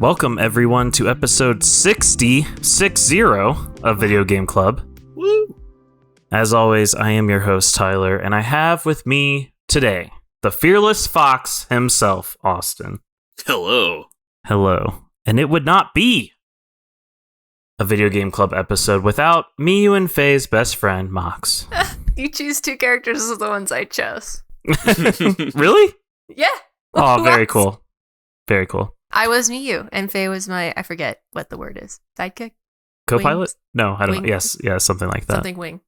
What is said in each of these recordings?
Welcome everyone to episode 60 of Video Game Club. Woo! As always, I am your host Tyler, and I have with me today the fearless fox himself, Austin. Hello. Hello. And it would not be a Video Game Club episode without me, you, and Faye's best friend, Mox. You choose two characters as the ones I chose. Really? Yeah. Oh, very cool. Very cool. I was Miyu, and Faye was my, I forget what the word is. Sidekick? Co-pilot? Wings? No, I don't know. Wing? Yes, something like that. Something wing.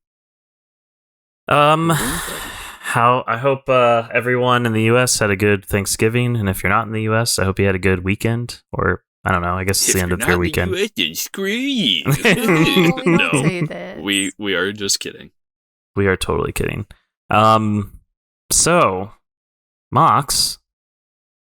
I hope everyone in the US had a good Thanksgiving, and if you're not in the US, I hope you had a good weekend, or I don't know, I guess it's the end of your weekend. Screw you. Oh, we don't No. say this. We are just kidding. We are totally kidding. So, Mox,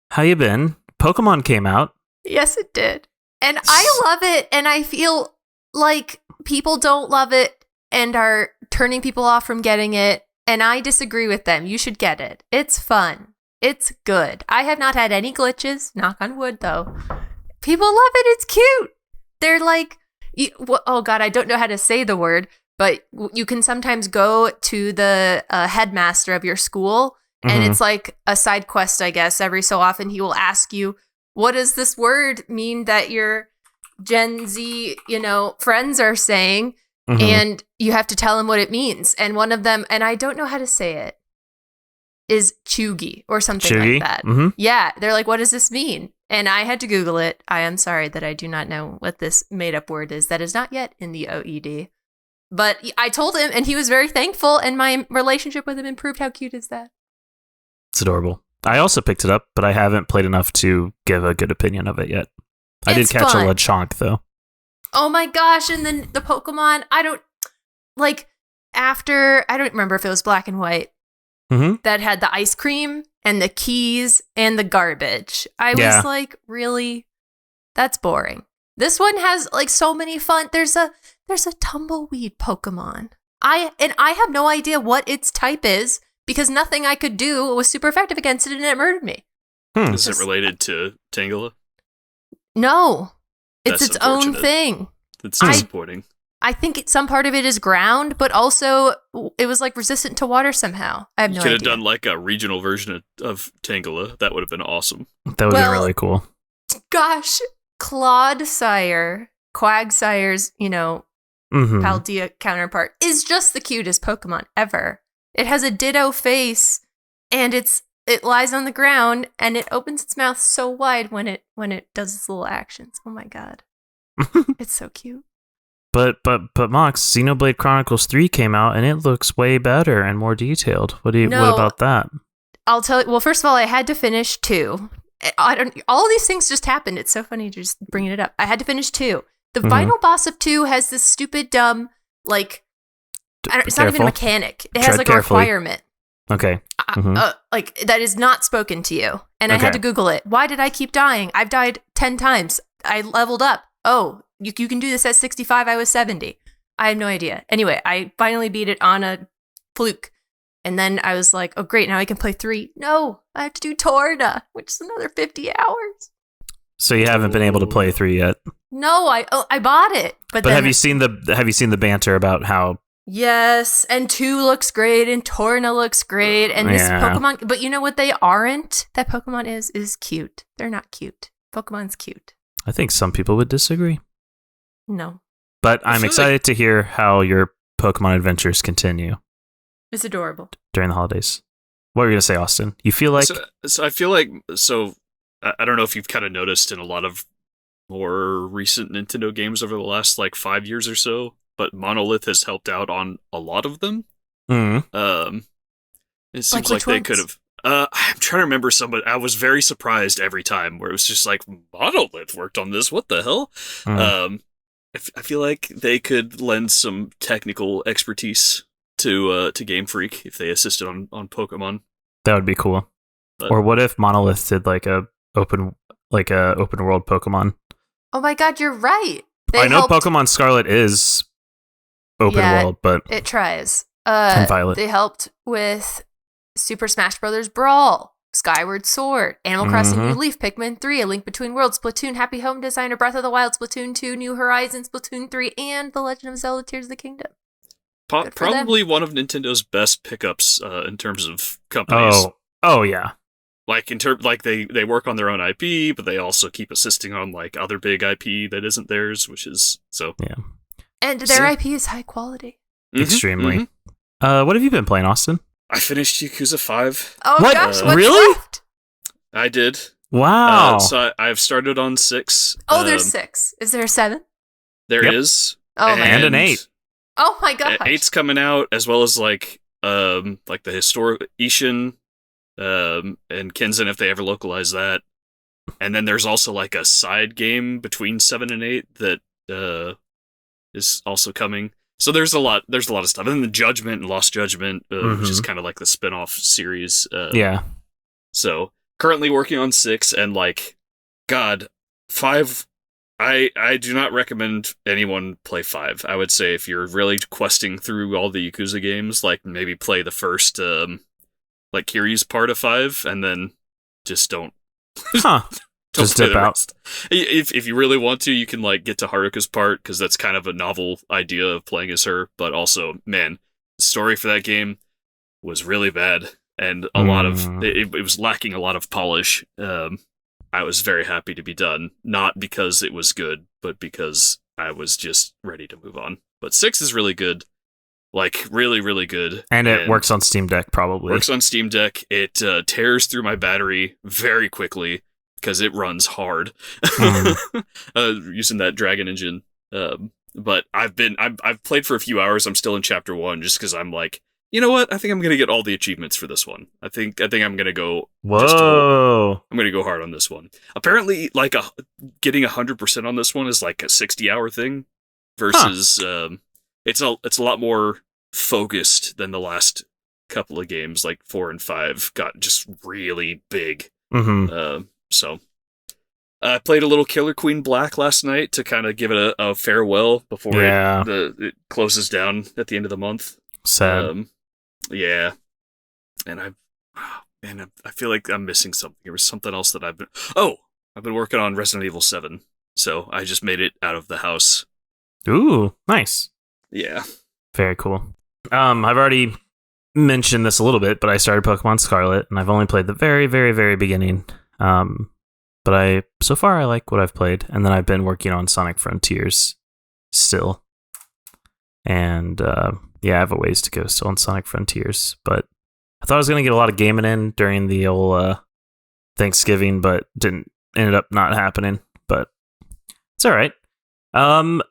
how you been? Pokemon came out. Yes, it did. And I love it, and I feel like people don't love it and are turning people off from getting it, and I disagree with them. You should get it. It's fun. It's good. I have not had any glitches, knock on wood, though. People love it. It's cute. They're like, oh God, I don't know how to say the word, but you can sometimes go to the headmaster of your school, and it's like a side quest, I guess. Every so often, he will ask you, what does this word mean that your Gen Z, friends are saying? And you have to tell him what it means. And one of them, and I don't know how to say it, is Chugi or something like that. Mm-hmm. Yeah. They're like, what does this mean? And I had to Google it. I am sorry that I do not know what this made up word is. That is not yet in the OED. But I told him, and he was very thankful. And my relationship with him improved. How cute is that? It's adorable. I also picked it up, but I haven't played enough to give a good opinion of it yet. I did catch fun. a Lechonk, though. Oh my gosh. And then the Pokemon, I don't remember if it was Black and White that had the ice cream and the keys and the garbage. I was like, really? That's boring. This one has like so many fun. There's a tumbleweed Pokemon. I have no idea what its type is because nothing I could do was super effective against it and it murdered me. Is it related to Tangela? No. It's That's its own unfortunate. thing. That's disappointing. I think some part of it is ground, but also it was like resistant to water somehow. I have no idea. You could have done like a regional version of Tangela. That would have been awesome. That would be really cool. Gosh, Quagsire's, Paldea counterpart is just the cutest Pokemon ever. It has a ditto face, and it lies on the ground, and it opens its mouth so wide when it does its little actions. Oh my God, it's so cute. But Mox, Xenoblade Chronicles 3 came out, and it looks way better and more detailed. What about that? I'll tell you. Well, first of all, I had to finish 2. All of these things just happened. It's so funny just bringing it up. I had to finish 2. The final boss of 2 has this stupid, dumb, it's not even a mechanic. It has a requirement. Okay. That is not spoken to you. And I had to Google it. Why did I keep dying? I've died 10 times. I leveled up. Oh, you can do this at 65. I was 70. I have no idea. Anyway, I finally beat it on a fluke. And then I was like, oh, great. Now I can play 3. No, I have to do Torna, which is another 50 hours. So you haven't been able to play 3 yet? No, I bought it. But then, have you seen the banter about how? Yes, and 2 looks great, and Torna looks great, and this Pokemon. But you know what they aren't? That Pokemon is cute. They're not cute. Pokemon's cute. I think some people would disagree. No. But I'm excited to hear how your Pokemon adventures continue. It's adorable. During the holidays. What were you going to say, Austin? You feel like... So I feel like... So, I don't know if you've kind of noticed in a lot of more recent Nintendo games over the last, 5 years or so, but Monolith has helped out on a lot of them. Mm-hmm. It seems like they could have... I'm trying to remember somebody. I was very surprised every time where it was just like, Monolith worked on this. What the hell? Mm-hmm. I feel like they could lend some technical expertise to Game Freak if they assisted on Pokemon. That would be cool. But, or what if Monolith did a open world Pokemon? Oh my God, you're right. I know Pokemon Scarlet is open world, but it tries. And Violet. They helped with Super Smash Brothers Brawl. Skyward Sword, Animal Crossing New Mhm. Leaf, Pikmin 3, A Link Between Worlds, Splatoon, Happy Home Designer, Breath of the Wild, Splatoon 2, New Horizons, Splatoon 3, and The Legend of Zelda Tears of the Kingdom. Good for them. Probably one of Nintendo's best pickups in terms of companies. Oh yeah. Like they work on their own IP, but they also keep assisting on like other big IP that isn't theirs, which is so. Yeah. And their IP is high quality. Extremely. What have you been playing, Austin? I finished Yakuza 5. Oh What? gosh, what's Really? left? I did. Wow. So I've started on 6. Oh, there's 6. Is there a 7? There Yep. is. Oh my And god. an 8. Oh my gosh. 8's coming out, as well as like the historic Ishin, and Kenzan if they ever localize that. And then there's also like a side game between 7 and 8 that is also coming. So there's a lot of stuff. And then the Judgment and Lost Judgment, which is kind of like the spin-off series. Yeah. So currently working on 6, and like, God, 5. I do not recommend anyone play 5. I would say if you're really questing through all the Yakuza games, like maybe play the first, like Kiryu's part of 5, and then just don't. Huh. Don't Just play dip the out. rest. If you really want to, you can like get to Haruka's part, because that's kind of a novel idea of playing as her. But also, man, the story for that game was really bad, and a lot of it was lacking a lot of polish. I was very happy to be done, not because it was good, but because I was just ready to move on. But 6 is really good, like really, really good, And it works on Steam Deck, probably. Works on Steam Deck. It tears through my battery very quickly because it runs hard using that Dragon engine. But I've played for a few hours. I'm still in chapter 1 just because I'm like, you know what? I think I'm gonna get all the achievements for this one. I think I'm gonna go. Whoa! I'm gonna go hard on this one. Apparently, like getting 100% on this one is like a 60-hour thing, versus it's a lot more focused than the last couple of games. Like 4 and 5 got just really big. So I played a little Killer Queen Black last night to kind of give it a farewell before it closes down at the end of the month. Sad. Yeah, and I feel like I'm missing something. There was something else that I've been working on Resident Evil 7, so I just made it out of the house. Ooh, nice. Yeah. Very cool. I've already mentioned this a little bit, but I started Pokemon Scarlet, and I've only played the very, very, very beginning. But so far I like what I've played, and then I've been working on Sonic Frontiers still. And I have a ways to go still on Sonic Frontiers, but I thought I was going to get a lot of gaming in during the old Thanksgiving, but ended up not happening, but it's all right.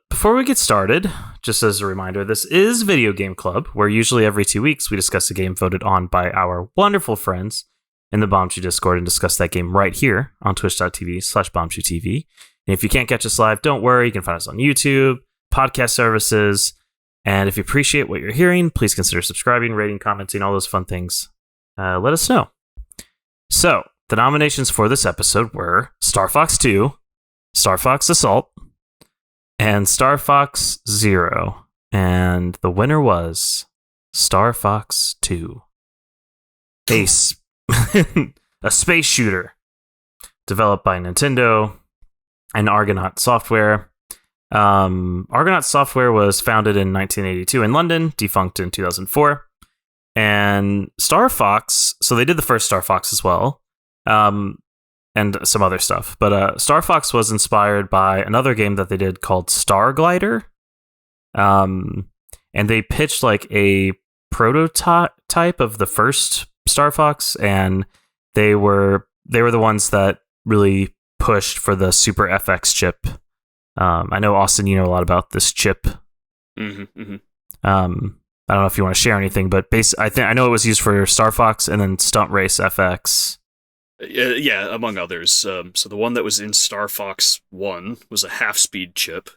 Before we get started, just as a reminder, this is Video Game Club, where usually every 2 weeks we discuss a game voted on by our wonderful friends in the Bombchu Discord and discuss that game right here on twitch.tv/BombchuTV. And if you can't catch us live, don't worry, you can find us on YouTube, podcast services. And if you appreciate what you're hearing, please consider subscribing, rating, commenting, all those fun things. Let us know. So, the nominations for this episode were Star Fox 2, Star Fox Assault, and Star Fox Zero. And the winner was Star Fox 2. A space shooter developed by Nintendo and Argonaut Software. Argonaut Software was founded in 1982 in London, defunct in 2004. And Star Fox, so they did the first Star Fox as well, and some other stuff. But Star Fox was inspired by another game that they did called Star Glider. And they pitched like a prototype of the first Star Fox, and they were the ones that really pushed for the Super FX chip. I know, Austin, you know a lot about this chip. I don't know if you want to share anything, but I know it was used for Star Fox and then Stunt Race FX. Yeah, among others. So the one that was in Star Fox 1 was a half-speed chip.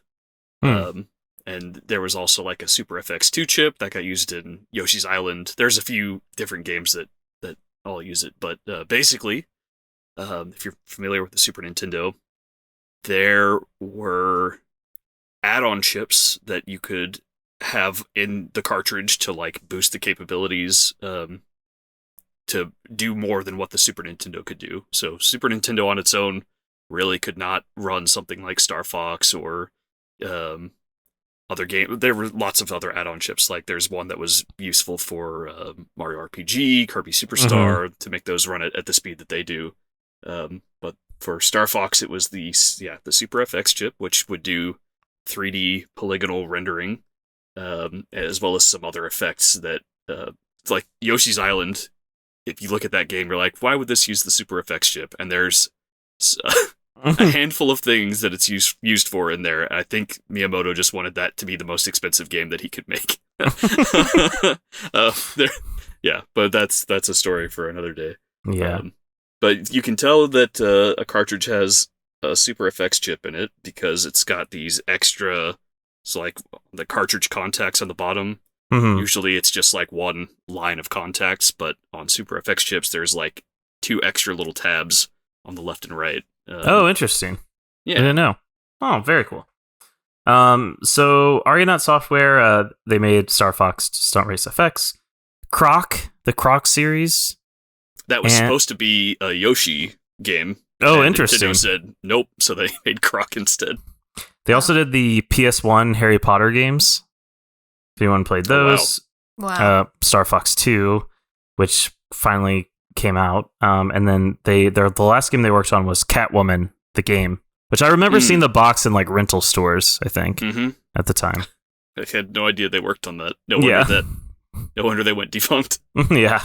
And there was also like a Super FX2 chip that got used in Yoshi's Island. There's a few different games that all use it, but basically, if you're familiar with the Super Nintendo, there were add-on chips that you could have in the cartridge to like boost the capabilities to do more than what the Super Nintendo could do. So Super Nintendo on its own really could not run something like Star Fox or other game. There were lots of other add-on chips. Like there's one that was useful for Mario RPG, Kirby Superstar, to make those run at the speed that they do. But for Star Fox, it was the Super FX chip, which would do 3D polygonal rendering, as well as some other effects that, like Yoshi's Island. If you look at that game, you're like, why would this use the Super FX chip? And there's a handful of things that it's used for in there. I think Miyamoto just wanted that to be the most expensive game that he could make. But that's a story for another day. Yeah. But you can tell that a cartridge has a Super FX chip in it because it's got these extra, so like the cartridge contacts on the bottom. Mm-hmm. Usually it's just like one line of contacts, but on Super FX chips, there's like 2 extra little tabs on the left and right. Oh, interesting. Yeah. I didn't know. Oh, very cool. So Argonaut Software, they made Star Fox Stunt Race FX, the Croc series. That was supposed to be a Yoshi game. Oh, and interesting. Nintendo said nope, so they made Croc instead. They also did the PS1 Harry Potter games. If anyone played those. Wow. Star Fox 2, which finally came out. And then the last game they worked on was Catwoman, the game, which I remember seeing the box in like rental stores, I think, at the time. I had no idea they worked on that. No wonder they went defunct. Yeah.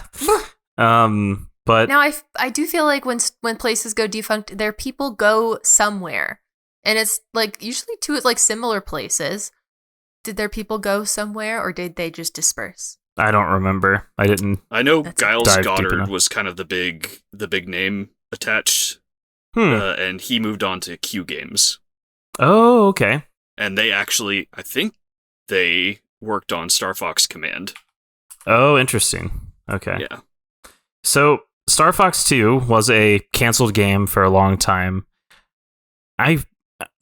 But now I do feel like when places go defunct, their people go somewhere, and it's like usually to like similar places. Did their people go somewhere, or did they just disperse? I don't remember. I know Giles dive deep Goddard enough. was kind of the big name attached, and he moved on to Q Games. Oh, okay. And they actually, I think they worked on Star Fox Command. Oh, interesting. Okay. Yeah. So Star Fox 2 was a canceled game for a long time.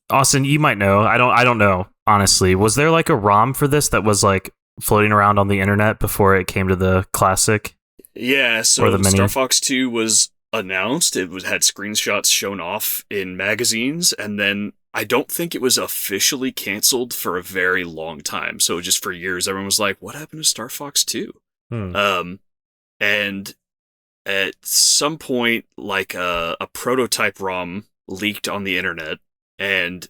Austin, you might know. I don't know, honestly. Was there like a ROM for this that was like floating around on the internet before it came to the classic? Yeah, so or the mini? Star Fox 2 was announced. It had screenshots shown off in magazines, and then I don't think it was officially canceled for a very long time. So just for years, everyone was like, what happened to Star Fox 2? And at some point, like a prototype ROM leaked on the internet, and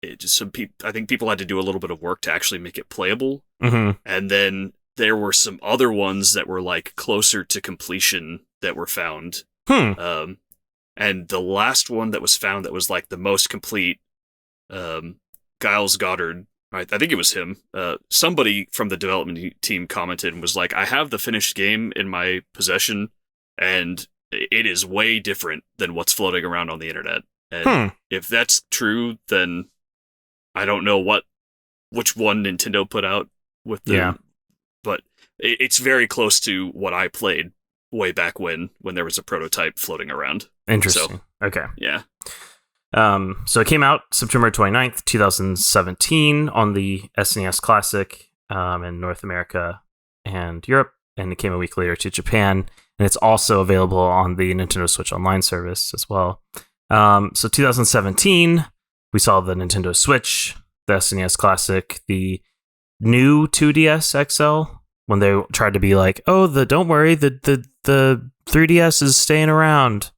it just I think people had to do a little bit of work to actually make it playable. Mm-hmm. And then there were some other ones that were like closer to completion that were found. And the last one that was found that was like the most complete, Giles Goddard, I think it was him. Somebody from the development team commented and was like, I have the finished game in my possession, and it is way different than what's floating around on the internet. And if that's true, then I don't know which one Nintendo put out with the... Yeah. But it's very close to what I played way back when there was a prototype floating around. Interesting. So, okay. Yeah. So it came out September 29th, 2017 on the SNES Classic in North America and Europe, and it came a week later to Japan, and it's also available on the Nintendo Switch Online service as well. So 2017, we saw the Nintendo Switch, the SNES Classic, the new 2DS XL, when they tried to be like, oh, don't worry, the 3DS is staying around.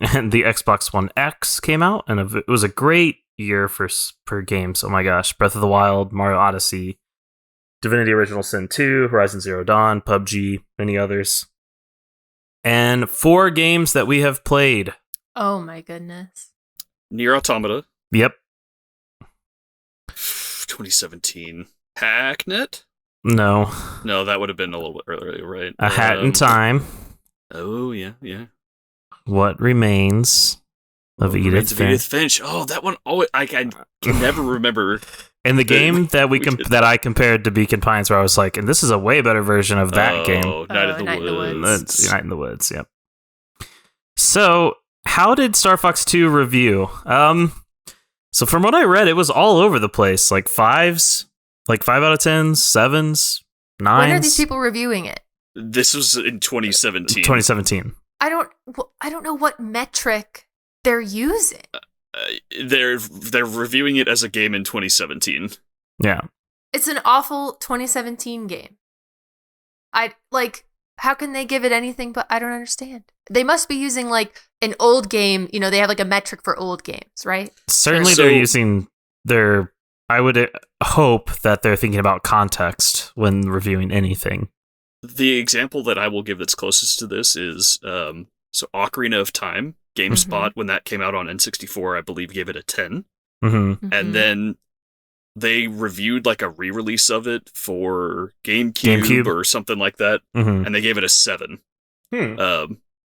And the Xbox One X came out, and it was a great year for games. Oh my gosh. Breath of the Wild, Mario Odyssey, Divinity Original Sin 2, Horizon Zero Dawn, PUBG, many others. And 4 games that we have played. Oh my goodness. Nier Automata. Yep. 2017. Hacknet? No, that would have been a little bit earlier, right? A Hat in Time. Oh, yeah. What Remains of Edith Finch. Oh, that one. Oh, I can never remember. And the game that I compared to Beacon Pines, where I was like, and this is a way better version of that game. Night in the Woods. That's Night in the Woods, yep. So, how did Star Fox 2 review? So from what I read, it was all over the place. Like 5s, like 5 out of 10s, 7s, 9s. When are these people reviewing it? This was in 2017. 2017. I don't know what metric they're using. They're reviewing it as a game in 2017. Yeah. It's an awful 2017 game. How can they give it anything but I don't understand. They must be using like an old game, they have like a metric for old games, right? Certainly So- they're using I would hope that they're thinking about context when reviewing anything. The example that I will give that's closest to this is Ocarina of Time. GameSpot, when that came out on N64, I believe gave it a 10. Mm-hmm. And then they reviewed like a re-release of it for GameCube or something like that, Mm-hmm. and they gave it a 7.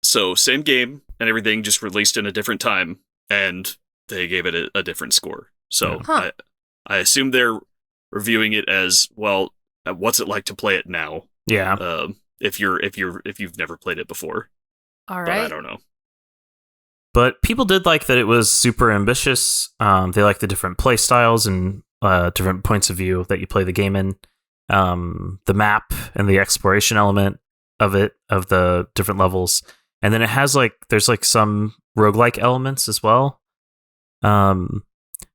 So same game and everything, just released in a different time, and they gave it a different score. So I assume they're reviewing it as, well, what's it like to play it now? Yeah. If you've never played it before. All But right. I don't know. But people did like that it was super ambitious. They liked the different play styles and different points of view that you play the game in. The map and the exploration element of the different levels. And then it has there's some roguelike elements as well.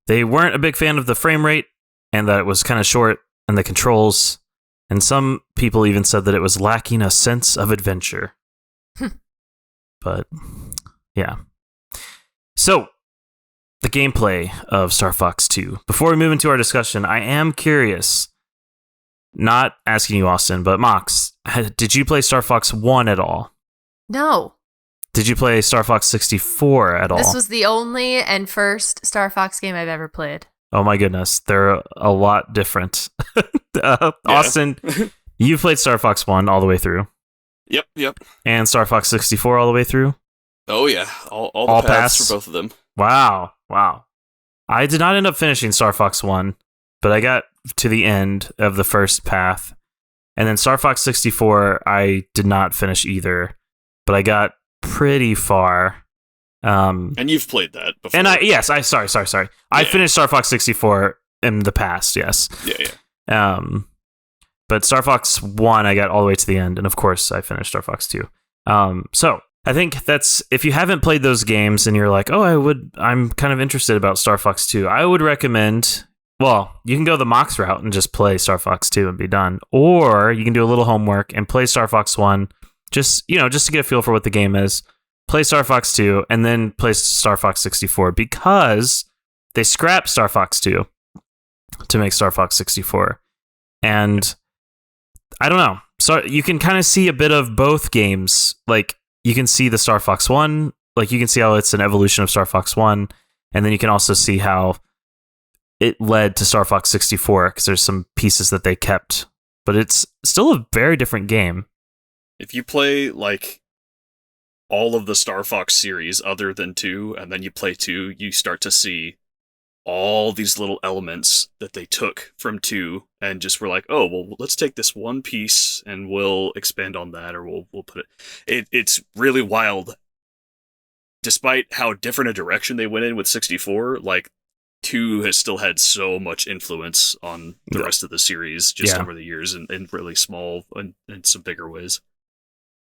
They weren't a big fan of the frame rate and that it was kind of short and the controls. And some people even said that it was lacking a sense of adventure. But yeah. So, the gameplay of Star Fox 2. Before we move into our discussion, I am curious, not asking you, Austin, but Mox, did you play Star Fox 1 at all? No. Did you play Star Fox 64 at all? This was the only and first Star Fox game I've ever played. Oh my goodness, they're a lot different. Austin, you played Star Fox 1 all the way through. Yep. And Star Fox 64 all the way through? Oh yeah, all All the paths paths? for both of them. Wow. I did not end up finishing Star Fox 1, but I got to the end of the first path. And then Star Fox 64, I did not finish either, but I got pretty far. And you've played that before. And sorry. I finished Star Fox 64 in the past, yes. Yeah. But Star Fox 1, I got all the way to the end, and of course, I finished Star Fox 2. So I think that's, if you haven't played those games and you're like, I'm kind of interested about Star Fox 2, I would recommend, you can go the Mox route and just play Star Fox 2 and be done. Or you can do a little homework and play Star Fox 1, just to get a feel for what the game is. Play Star Fox 2 and then play Star Fox 64 because they scrapped Star Fox 2 to make Star Fox 64. And I don't know. So you can kind of see a bit of both games. Like, you can see the Star Fox 1, you can see how it's an evolution of Star Fox 1, and then you can also see how it led to Star Fox 64, because there's some pieces that they kept. But it's still a very different game. If you play all of the Star Fox series other than 2, and then you play 2, you start to see all these little elements that they took from 2 and just were like, oh, well, let's take this one piece and we'll expand on that, or we'll put it. It's really wild. Despite how different a direction they went in with 64, 2 has still had so much influence on the rest of the series just over the years in really small and some bigger ways.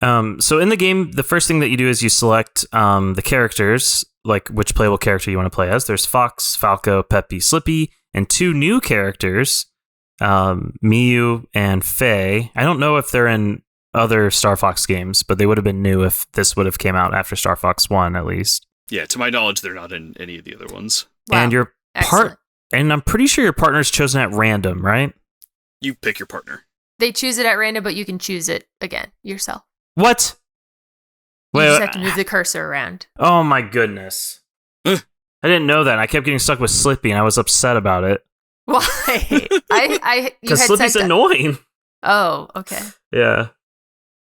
So in the game, the first thing that you do is you select the characters, which playable character you want to play as. There's Fox, Falco, Peppy, Slippy, and 2 new characters, Miyu and Faye. I don't know if they're in other Star Fox games, but they would have been new if this would have came out after Star Fox 1, at least. Yeah, to my knowledge, they're not in any of the other ones. Wow. And your and I'm pretty sure your partner's chosen at random, right? You pick your partner. They choose it at random, but you can choose it again yourself. What? You just have to move the cursor around. Oh my goodness. I didn't know that. I kept getting stuck with Slippy and I was upset about it. Why? Because Slippy's annoying. Oh, okay. Yeah.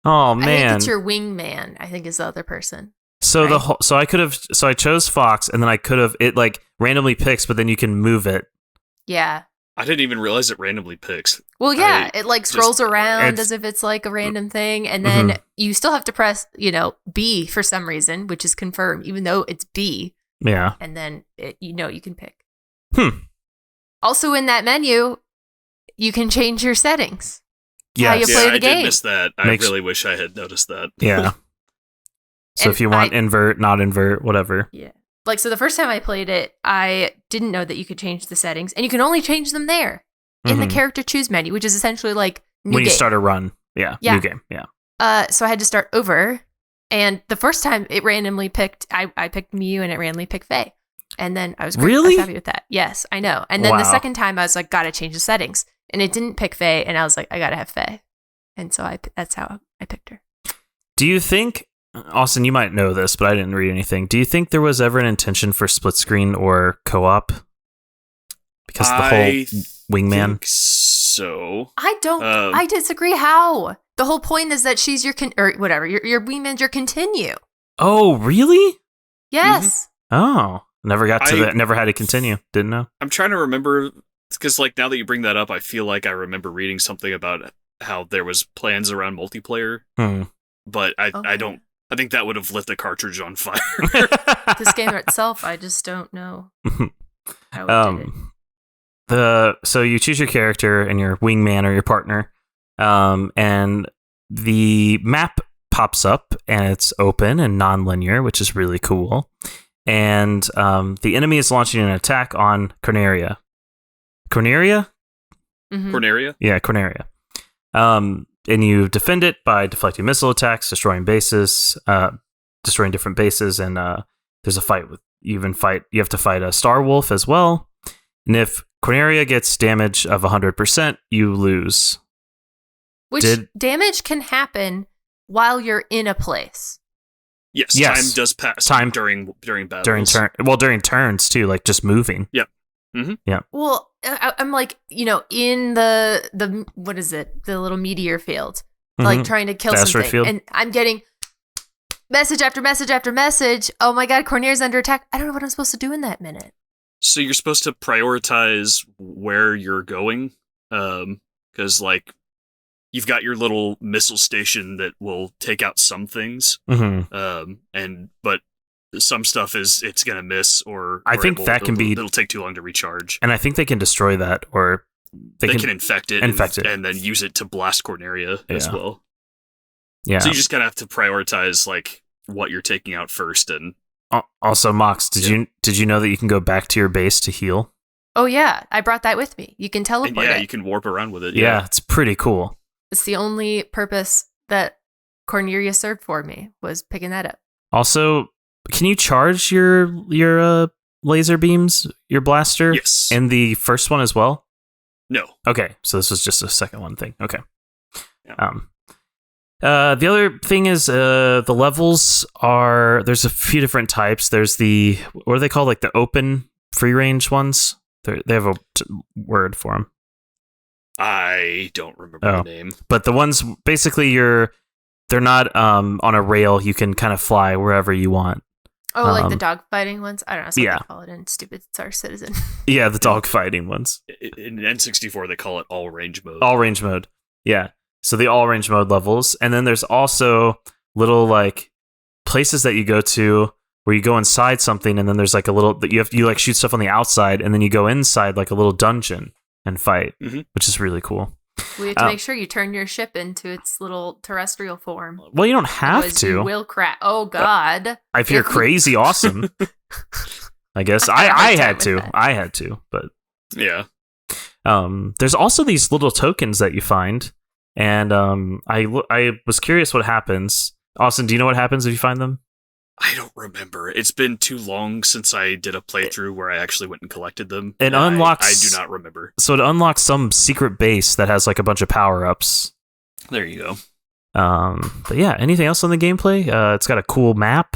Oh man. I think it's your wingman, I think is the other person. So right? I chose Fox and then I could have, it randomly picks, but then you can move it. Yeah. I didn't even realize it randomly picks. Well, yeah, it scrolls around as if it's a random thing, and then you still have to press, B for some reason, which is confirm, even though it's B. Yeah. And then you can pick. Hmm. Also in that menu, you can change your settings. how you Yes. play Yeah, the I game. did miss that. I Makes- really wish I had noticed that. Yeah. So And if you want invert, not invert, whatever. Yeah. Like, so the first time I played it, I didn't know that you could change the settings, and you can only change them there in the Mhm. character choose menu, which is essentially like new When you game. start a run. Yeah. Yeah. New game. Yeah. So I had to start over, and the first time it randomly picked, I picked Mew, and it randomly picked Faye. And then I was great. I Really? was happy with that. Yes, I know. And then the Wow. second time I was like, gotta change the settings. And it didn't pick Faye, and I was like, I gotta have Faye. And so that's how I picked her. Do you think, Austin, you might know this, but I didn't read anything. Do you think there was ever an intention for split screen or co-op? Because the whole wingman. Think so. I don't, I disagree. How? The whole point is that she's your, or whatever, your wingman's your continue. Oh, really? Yes. Oh, never got to that. Never had to continue. Didn't know. I'm trying to remember, because like now that you bring that up, I feel like I remember reading something about how there was plans around multiplayer, but I don't. I think that would have lit the cartridge on fire. This game itself, I just don't know how it did it. So you choose your character and your wingman or your partner, and the map pops up and it's open and non-linear, which is really cool. And the enemy is launching an attack on Corneria. Corneria? Mhm. Corneria? Yeah, Corneria. And you defend it by deflecting missile attacks, destroying bases, destroying different bases, and there's a fight with you have to fight a Star Wolf as well. And if Corneria gets damage of 100%, you lose. Which damage can happen while you're in a place. Yes, Yes. time does pass during battles. During turns too, like just moving. Yep. Mm-hmm. Yeah. Well, I'm like, in the what is it? The little meteor field, like trying to kill The asteroid something, field. and I'm getting message after message after message. Oh my God, Corneria's under attack. I don't know what I'm supposed to do in that minute. So you're supposed to prioritize where you're going, because like you've got your little missile station that will take out some things, but some stuff it's gonna miss, or I think that can be. It'll take too long to recharge, and I think they can destroy that, or they can infect it, and then use it to blast Corneria as well. Yeah. So you just kind of have to prioritize like what you're taking out first, and also, Mox, did you know that you can go back to your base to heal? Oh yeah, I brought that with me. You can teleport. And it. you can warp around with it. Yeah, it's pretty cool. It's the only purpose that Corneria served for me, was picking that up. Also, can you charge your laser beams, your blaster? Yes. In the first one as well? No. Okay, so this was just a second one thing. Okay. Yeah. The other thing is the levels there's a few different types. There's the, what are they called? Like the open free range ones? They have a word for them. I don't remember the name. But the ones, basically they're not on a rail. You can kind of fly wherever you want. Oh, like the dog fighting ones? I don't know. That's what they call it in Stupid Star Citizen. Yeah, the dog fighting ones. In N64, they call it all range mode. All range mode. Yeah. So the all range mode levels. And then there's also little like places that you go to where you go inside something, and then there's like a little that you like shoot stuff on the outside, and then you go inside like a little dungeon and fight, which is really cool. We have to make sure you turn your ship into its little terrestrial form. Well, you don't have Otherwise to. You will crack. Oh God! If you're crazy, awesome. I guess I had to, but yeah. There's also these little tokens that you find, and I was curious what happens. Austin, do you know what happens if you find them? I don't remember. It's been too long since I did a playthrough where I actually went and collected them. It unlocks. I do not remember. So it unlocks some secret base that has like a bunch of power ups. There you go. But yeah, anything else on the gameplay? It's got a cool map,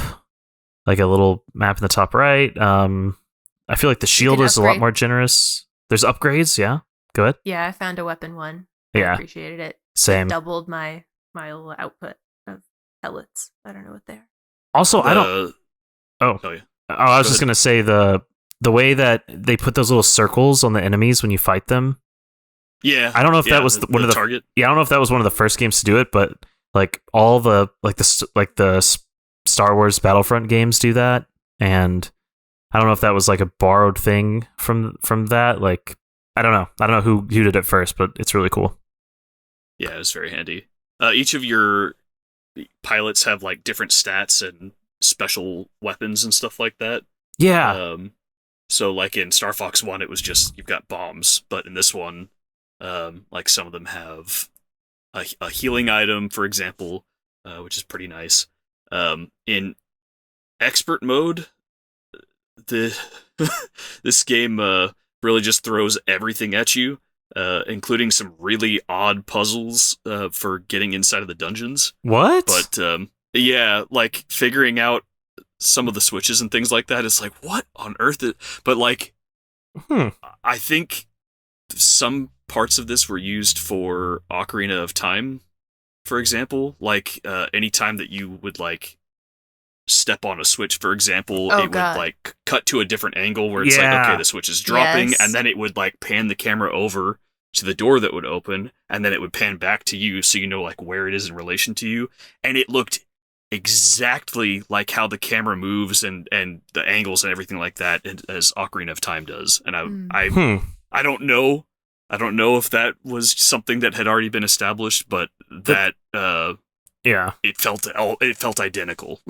like a little map in the top right. I feel like the shield is a lot more generous. There's upgrades. Yeah, go ahead. Yeah, I found a weapon one. Yeah, I appreciated it. Same. It doubled my little output of pellets. I don't know what they are. Also, I don't. Oh, yeah. I was just gonna say the way that they put those little circles on the enemies when you fight them. Yeah, I don't know if that was one of the target. Yeah, I don't know if that was one of the first games to do it, but like all the the Star Wars Battlefront games do that, and I don't know if that was like a borrowed thing from that. Like I don't know who did it first, but it's really cool. Yeah, it was very handy. Each of your pilots have like different stats and special weapons and stuff like that. Yeah. So like in Star Fox 1, it was just you've got bombs, but in this one, like some of them have a healing item, for example, which is pretty nice. In expert mode, the this game really just throws everything at you, including some really odd puzzles for getting inside of the dungeons. What? But yeah, like figuring out some of the switches and things like that is like, what on earth? But like, I think some parts of this were used for Ocarina of Time, for example. Like any time that you would like step on a switch, for example, it would like cut to a different angle where it's like, okay, the switch is dropping, and then it would like pan the camera over to the door that would open, and then it would pan back to you so you know like where it is in relation to you. And it looked exactly like how the camera moves and the angles and everything like that as Ocarina of Time does. And I don't know if that was something that had already been established, but that it felt identical.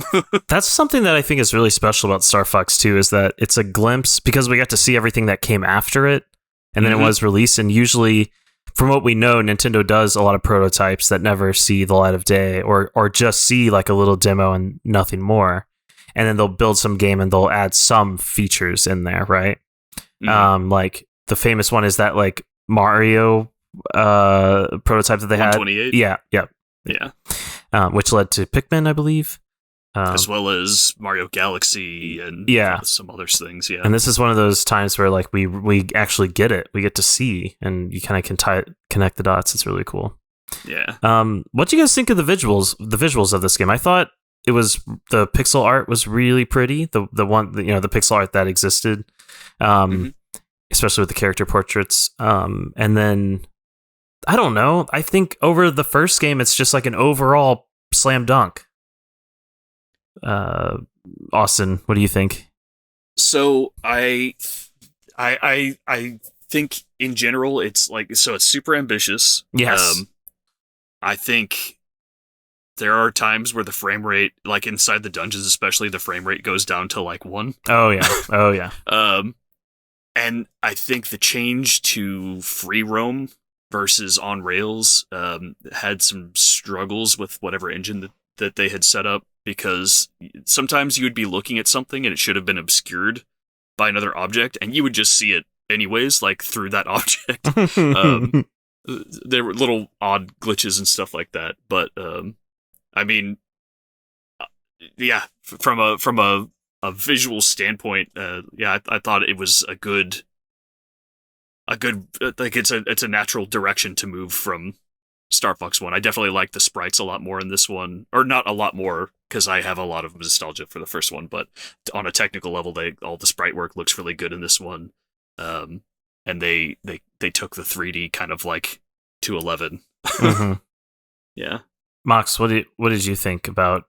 That's something that I think is really special about Star Fox 2 is that it's a glimpse, because we got to see everything that came after it, and then it was released. And usually, from what we know, Nintendo does a lot of prototypes that never see the light of day, or just see like a little demo and nothing more. And then they'll build some game and they'll add some features in there, right? Like the famous one is that like Mario prototype that they had. 128? Yeah. Which led to Pikmin, I believe. As well as Mario Galaxy and some other things, And this is one of those times where like we actually get it. We get to see, and you kind of can connect the dots. It's really cool. Yeah. What do you guys think of the visuals of this game? I thought it was, the pixel art was really pretty. The pixel art that existed, especially with the character portraits. And then I don't know. I think over the first game, it's just like an overall slam dunk. Austin, what do you think? So I think in general it's like, so it's super ambitious. Yes. I think there are times where the frame rate, like inside the dungeons especially, the frame rate goes down to like 1. Oh yeah. And I think the change to free roam versus on rails had some struggles with whatever engine that they had set up, because sometimes you would be looking at something and it should have been obscured by another object, and you would just see it anyways, like through that object. There were little odd glitches and stuff like that, but I mean, yeah, from a visual standpoint, I thought it was a good like it's a natural direction to move from Star Fox 1. I definitely like the sprites a lot more in this one, or not a lot more, because I have a lot of nostalgia for the first one, but on a technical level, all the sprite work looks really good in this one. And they took the 3D kind of like to 11. Yeah. Mox, what did you think about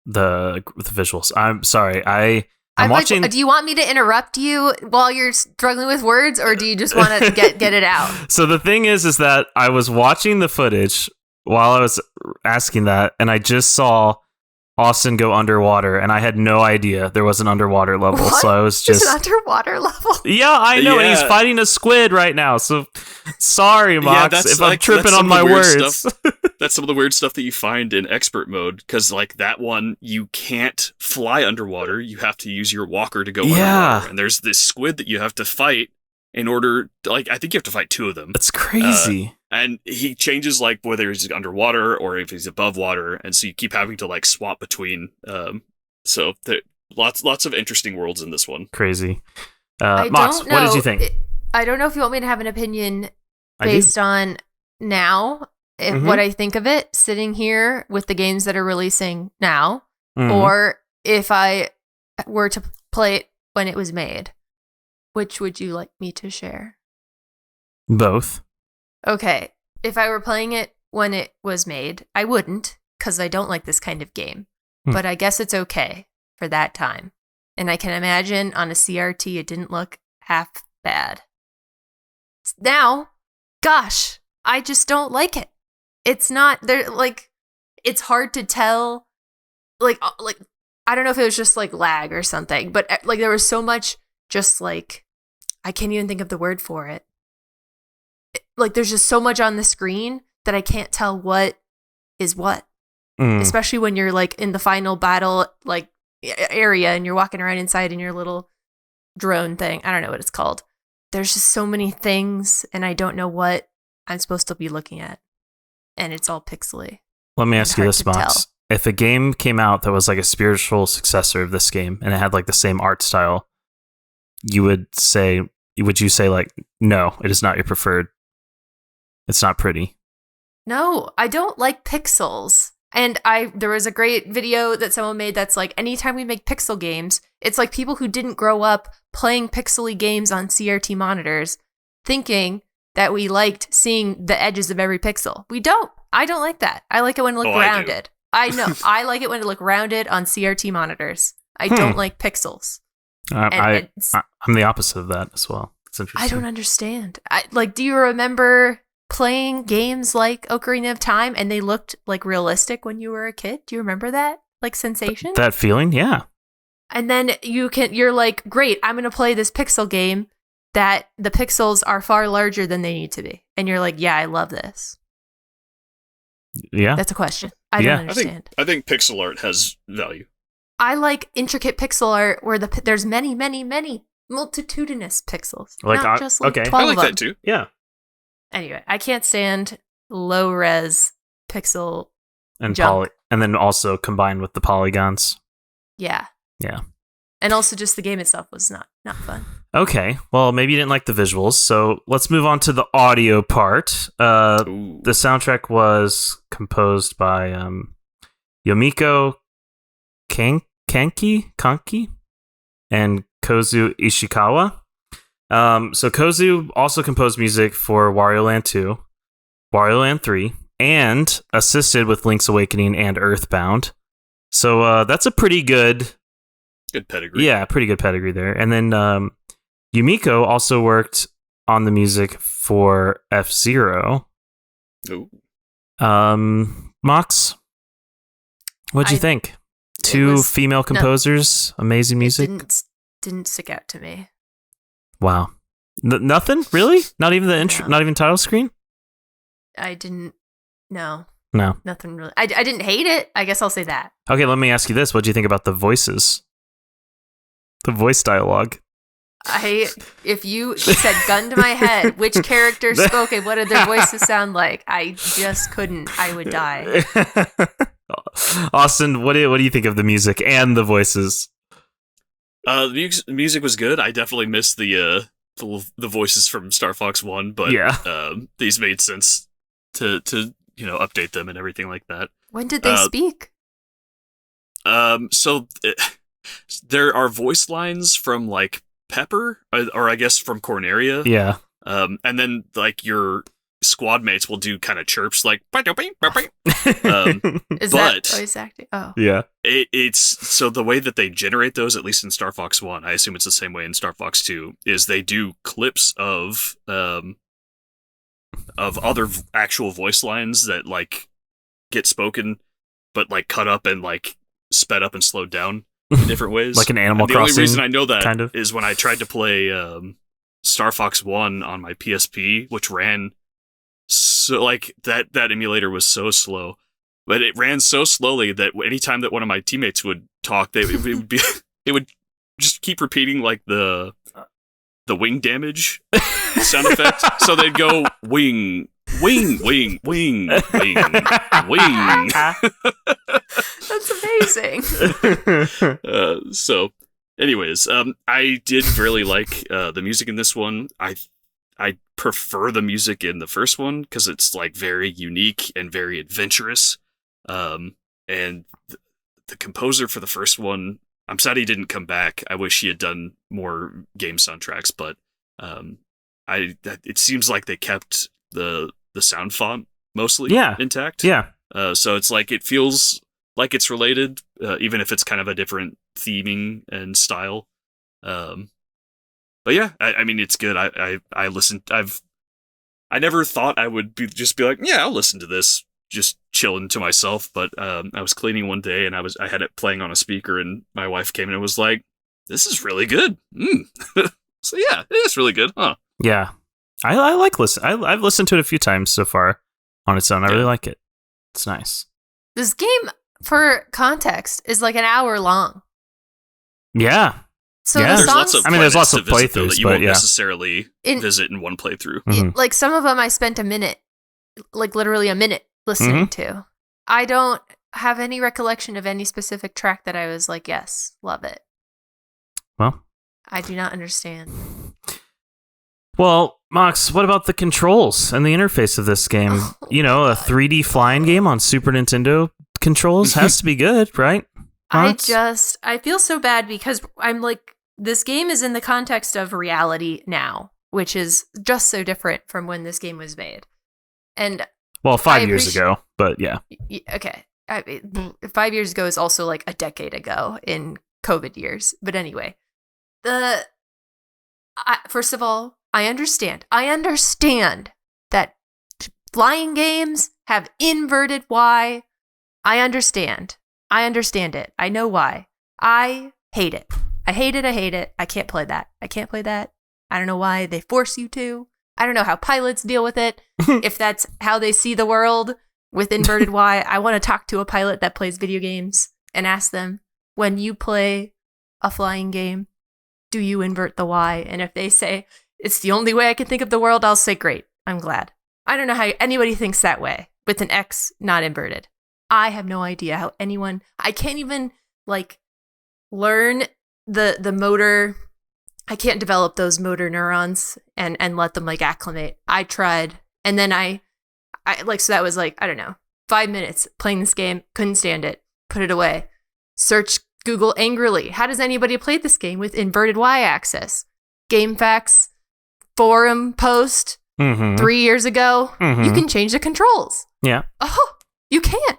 the visuals? I'm sorry, I'm watching. Like, do you want me to interrupt you while you're struggling with words, or do you just want to get it out? So the thing is that I was watching the footage while I was asking that, and I just saw Austin go underwater, and I had no idea there was an underwater level. What? So I was just There's an underwater level. Yeah, I know, and he's fighting a squid right now. So sorry, Mox, if I'm tripping on my words. That's some of the weird stuff that you find in expert mode, because like that one, you can't fly underwater. You have to use your walker to go underwater. And there's this squid that you have to fight in order to, like, I think you have to fight 2 of them. That's crazy. And he changes like whether he's underwater or if he's above water, and so you keep having to like swap between. So there, lots of interesting worlds in this one. Crazy. Mox, what did you think? I don't know if you want me to have an opinion based on now. What I think of it sitting here with the games that are releasing now, or if I were to play it when it was made. Which would you like me to share? Both. Okay. If I were playing it when it was made, I wouldn't, because I don't like this kind of game. But I guess it's okay for that time. And I can imagine on a CRT it didn't look half bad. Now, gosh, I just don't like it. it's not there. Like, it's hard to tell. Like I don't know if it was just like lag or something, but like there was so much just like I can't even think of the word for it. Like there's just so much on the screen that I can't tell what is what. Especially when you're like in the final battle like area and you're walking around inside in your little drone thing. I don't know what it's called. There's just so many things and I don't know what I'm supposed to be looking at. And it's all pixely. Let me ask you this, Mox. tell. If a game came out that was like a spiritual successor of this game and it had like the same art style, would you say like, no, it is not your preferred? It's not pretty. No, I don't like pixels. And there was a great video that someone made that's like, anytime we make pixel games, it's like people who didn't grow up playing pixely games on CRT monitors thinking that we liked seeing the edges of every pixel. We don't. I don't like that. I like it when it looks rounded. I know. I like it when it looks rounded on CRT monitors. I don't like pixels. I'm the opposite of that as well. It's interesting. I don't understand. Do you remember playing games like Ocarina of Time and they looked like realistic when you were a kid? Do you remember that like sensation? That feeling, yeah. And then you're like, great, I'm going to play this pixel game that the pixels are far larger than they need to be. And you're like, yeah, I love this. Yeah. That's a question. I don't understand. I think pixel art has value. I like intricate pixel art where there's many, many, many multitudinous pixels. Like, not just like okay. 12 I like of them. that too. Yeah. Anyway, I can't stand low res pixel And junk. and then also combined with the polygons. Yeah. Yeah. And also just the game itself was not fun. Okay. Well, maybe you didn't like the visuals, so let's move on to the audio part. The soundtrack was composed by Yomiko Kanki and Kozu Ishikawa. So Kozu also composed music for Wario Land 2, Wario Land 3, and assisted with Link's Awakening and Earthbound. So that's a pretty good pedigree. Yeah, pretty good pedigree there. And then Yumiko also worked on the music for F-Zero. Ooh. Mox, what'd you think? Two female composers, amazing music. Didn't stick out to me. Wow. Nothing? Really? Not even the intro, not even title screen? I didn't. No. No. Nothing really. I didn't hate it. I guess I'll say that. Okay, let me ask you this. What do you think about the voices? The voice dialogue. If you said gun to my head, which character spoke and what did their voices sound like? I just couldn't. I would die. Austin, what do you think of the music and the voices? The music was good. I definitely missed the voices from Star Fox 1, but yeah. These made sense to update them and everything like that. When did they speak? There are voice lines from like Pepper, or I guess from Corneria. Yeah. And then like your squad mates will do kind of chirps like. Is that voice acting? Oh. Yeah. It's so the way that they generate those, at least in Star Fox 1, I assume it's the same way in Star Fox 2, is they do clips of other actual voice lines that like get spoken, but like cut up and like sped up and slowed down in different ways. Like an Animal Crossing. The only reason I know that kind of is when I tried to play Star Fox 1 on my PSP, which ran so like that emulator was so slow, but it ran so slowly that anytime that one of my teammates would talk, it would just keep repeating like the wing damage sound effect. So they'd go wing, wing, wing, wing, wing, wing. That's amazing. So, anyways, I did really like the music in this one. I prefer the music in the first one because it's like very unique and very adventurous. And the composer for the first one, I'm sad he didn't come back. I wish he had done more game soundtracks, but it seems like they kept the sound font mostly intact. Yeah. So it's like it feels like it's related, even if it's kind of a different theming and style. But yeah, I mean, it's good. I listened. I never thought I would just be like, yeah, I'll listen to this just chilling to myself. But I was cleaning one day, and I had it playing on a speaker, and my wife came in and was like, "This is really good." So yeah, it is really good, huh? Yeah, I like listen. I've listened to it a few times so far on its own. I really like it. It's nice. This game, for context, is like an hour long. Yeah. So Yeah. the There's lots songs, of there's lots of planets to visit, though, playthroughs, that you but won't yeah. necessarily visit in one playthrough. Mhm. like some of them I spent a minute, like literally a minute listening to. I don't have any recollection of any specific track that I was like, yes, love it. Well, I do not understand. Well, Mox, what about the controls and the interface of this game? Oh, you know, a 3D flying game on Super Nintendo controls has to be good, right? Mox? I feel so bad because I'm like, this game is in the context of reality now, which is just so different from when this game was made. And Well, 5 I years appreciate- ago, but yeah. Okay. 5 years ago is also like a decade ago in COVID years. But anyway, first of all, I understand that flying games have inverted Y. I understand it. I know why. I hate it. I hate it. I can't play that. I don't know why they force you to. I don't know how pilots deal with it. If that's how they see the world with inverted Y, I want to talk to a pilot that plays video games and ask them, when you play a flying game, do you invert the Y? And if they say, it's the only way I can think of the world, I'll say, great, I'm glad. I don't know how anybody thinks that way with an X not inverted. I have no idea how I can't even like learn the motor. I can't develop those motor neurons and let them like acclimate. I tried. And then I so that was like, I don't know, 5 minutes playing this game, couldn't stand it, put it away. Search Google angrily. How does anybody play this game with inverted Y axis? GameFAQs forum post 3 years ago. You can change the controls. Yeah. Oh, you can.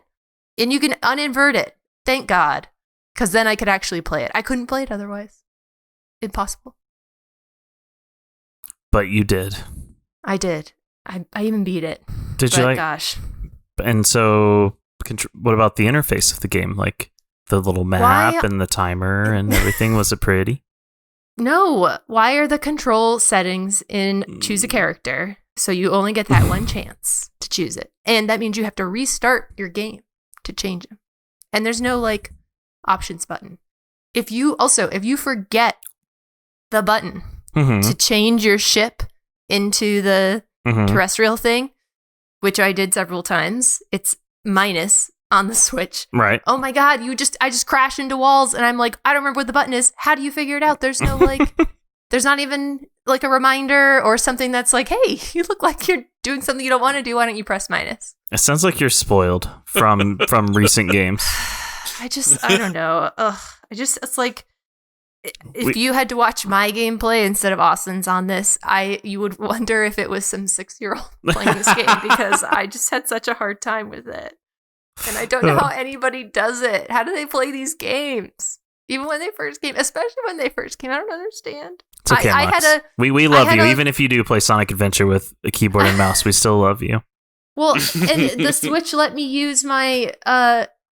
And you can uninvert it. Thank God. Because then I could actually play it. I couldn't play it otherwise. Impossible. But you did. I did. I even beat it. Did you like? Gosh. And so, what about the interface of the game? Like the little map and the timer and everything? Was it pretty? No. Why are the control settings in choose a character? So you only get that one chance to choose it. And that means you have to restart your game to change it. And there's no like options button. If you forget the button to change your ship into the terrestrial thing, which I did several times, it's minus on the Switch. Right. Oh my God, I just crashed into walls and I'm like, I don't remember what the button is. How do you figure it out? There's no like, there's not even like a reminder or something that's like, hey, you look like you're doing something you don't want to do. Why don't you press minus? It sounds like you're spoiled from recent games. I don't know. It's like, if you had to watch my gameplay instead of Austin's on this, you would wonder if it was some 6-year-old playing this game because I just had such a hard time with it. And I don't know how anybody does it. How do they play these games? Even when they first came, especially when they first came, I don't understand. It's okay, Max. We love you. Even if you do play Sonic Adventure with a keyboard and mouse, we still love you. Well, and the Switch let me use my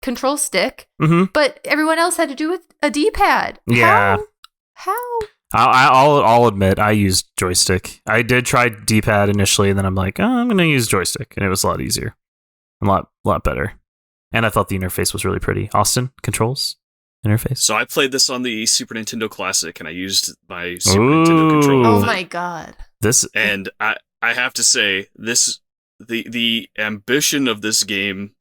control stick, but everyone else had to do with a D-pad. Yeah. How? I'll admit, I used joystick. I did try D-pad initially, and then I'm like, I'm going to use joystick, and it was a lot easier, a lot better. And I thought the interface was really pretty. Austin, controls, interface. So I played this on the Super Nintendo Classic, and I used my Super Nintendo controller. Oh my God! And I have to say, the ambition of this game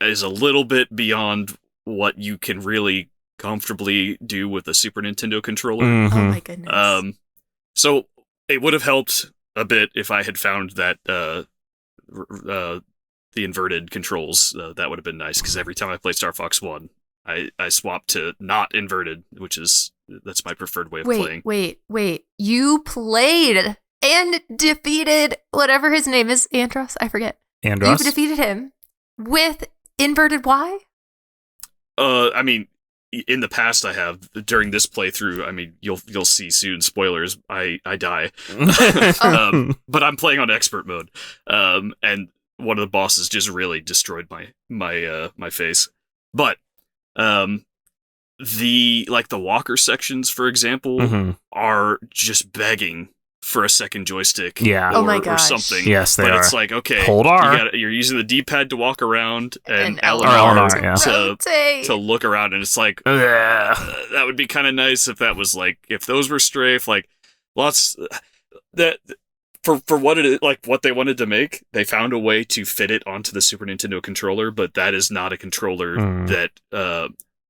is a little bit beyond what you can really comfortably do with a Super Nintendo controller. Oh my goodness. So it would have helped a bit if I had found that the inverted controls. That would have been nice, because every time I played Star Fox 1, I swapped to not inverted, that's my preferred way of playing. Wait. You played and defeated whatever his name is, Andros? I forget. Andros? You defeated him with inverted Y? I mean, in the past I have during this playthrough. I mean, you'll see soon. Spoilers. I die. But I'm playing on expert mode. And one of the bosses just really destroyed my face. But the walker sections, for example, are just begging for a second joystick, Oh my gosh, or something. Yes, they but are. It's like, okay, hold R. you're using the D-pad to walk around and L R and R to rotate. to look around, and it's like that would be kind of nice if that was like if those were strafe. Like lots that for what it is, like what they wanted to make, they found a way to fit it onto the Super Nintendo controller, but that is not a controller that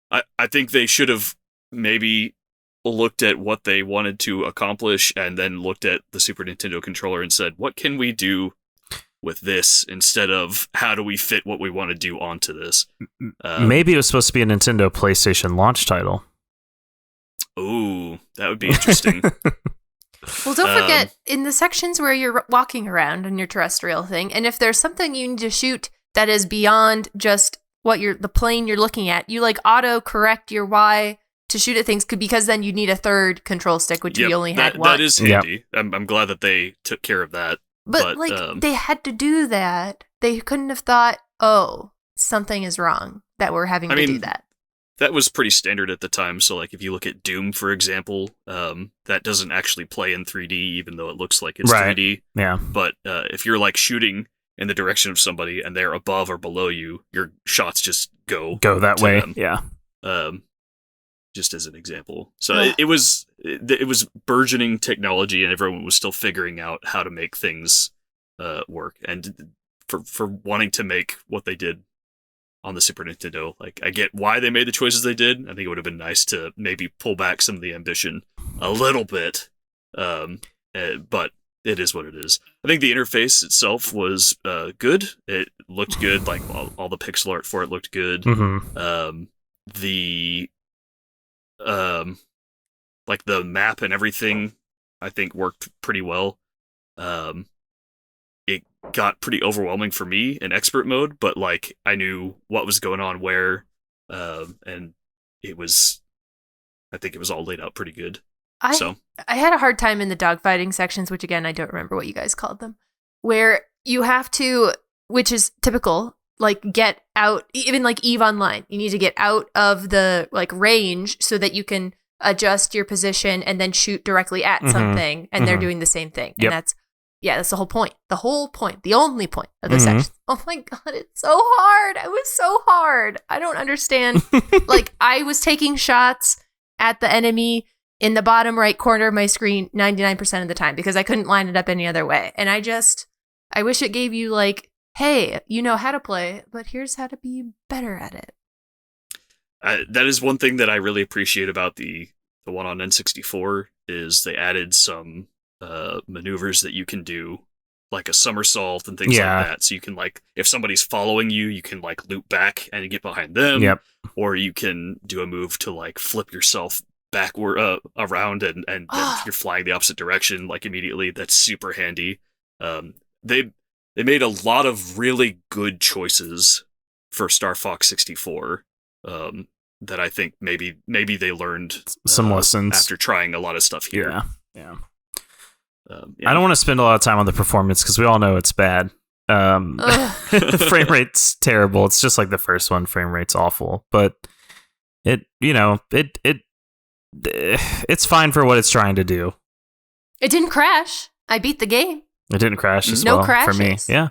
I think they should have maybe looked at what they wanted to accomplish and then looked at the Super Nintendo controller and said, what can we do with this instead of how do we fit what we want to do onto this? Maybe it was supposed to be a Nintendo PlayStation launch title. Ooh, that would be interesting. Well, don't forget, in the sections where you're walking around in your terrestrial thing, and if there's something you need to shoot that is beyond just the plane you're looking at, you like auto correct your Y to shoot at things, because then you need a third control stick, which we only had one. That is handy. Yep. I'm glad that they took care of that. But they had to do that. They couldn't have thought, oh, something is wrong that we're having to do that. That was pretty standard at the time. So, like, if you look at Doom, for example, that doesn't actually play in 3D, even though it looks like it's 3D. Yeah. But if you're, like, shooting in the direction of somebody and they're above or below you, your shots just go that way. Them. Yeah. Just as an example. So it was burgeoning technology, and everyone was still figuring out how to make things work. And for wanting to make what they did on the Super Nintendo, like, I get why they made the choices they did. I think it would have been nice to maybe pull back some of the ambition a little bit. But it is what it is. I think the interface itself was good. It looked good. Like all the pixel art for it looked good. Like the map and everything, I think worked pretty well. It got pretty overwhelming for me in expert mode, but like I knew what was going on where, and I think it was all laid out pretty good. I had a hard time in the dogfighting sections, which again, I don't remember what you guys called them, where you have to, which is typical, like get out, even like EVE Online, you need to get out of the like range so that you can adjust your position and then shoot directly at something, and they're doing the same thing. And that's the whole point. The only point of the section. Oh my God, it's so hard. It was so hard. I don't understand. Like, I was taking shots at the enemy in the bottom right corner of my screen 99% of the time because I couldn't line it up any other way. And I wish it gave you like, hey, you know how to play, but here's how to be better at it. That is one thing that I really appreciate about the one on N64 is they added some maneuvers that you can do, like a somersault and things like that. So you can, like, if somebody's following you, you can like loop back and get behind them, or you can do a move to like flip yourself backward around and you're flying the opposite direction like immediately. That's super handy. They made a lot of really good choices for Star Fox 64 that I think maybe they learned some lessons after trying a lot of stuff here. Yeah. I don't want to spend a lot of time on the performance because we all know it's bad. The frame rate's terrible. It's just like the first one. Frame rate's awful, but it's fine for what it's trying to do. It didn't crash. I beat the game. It didn't crash as no well crashes. for me. Yeah.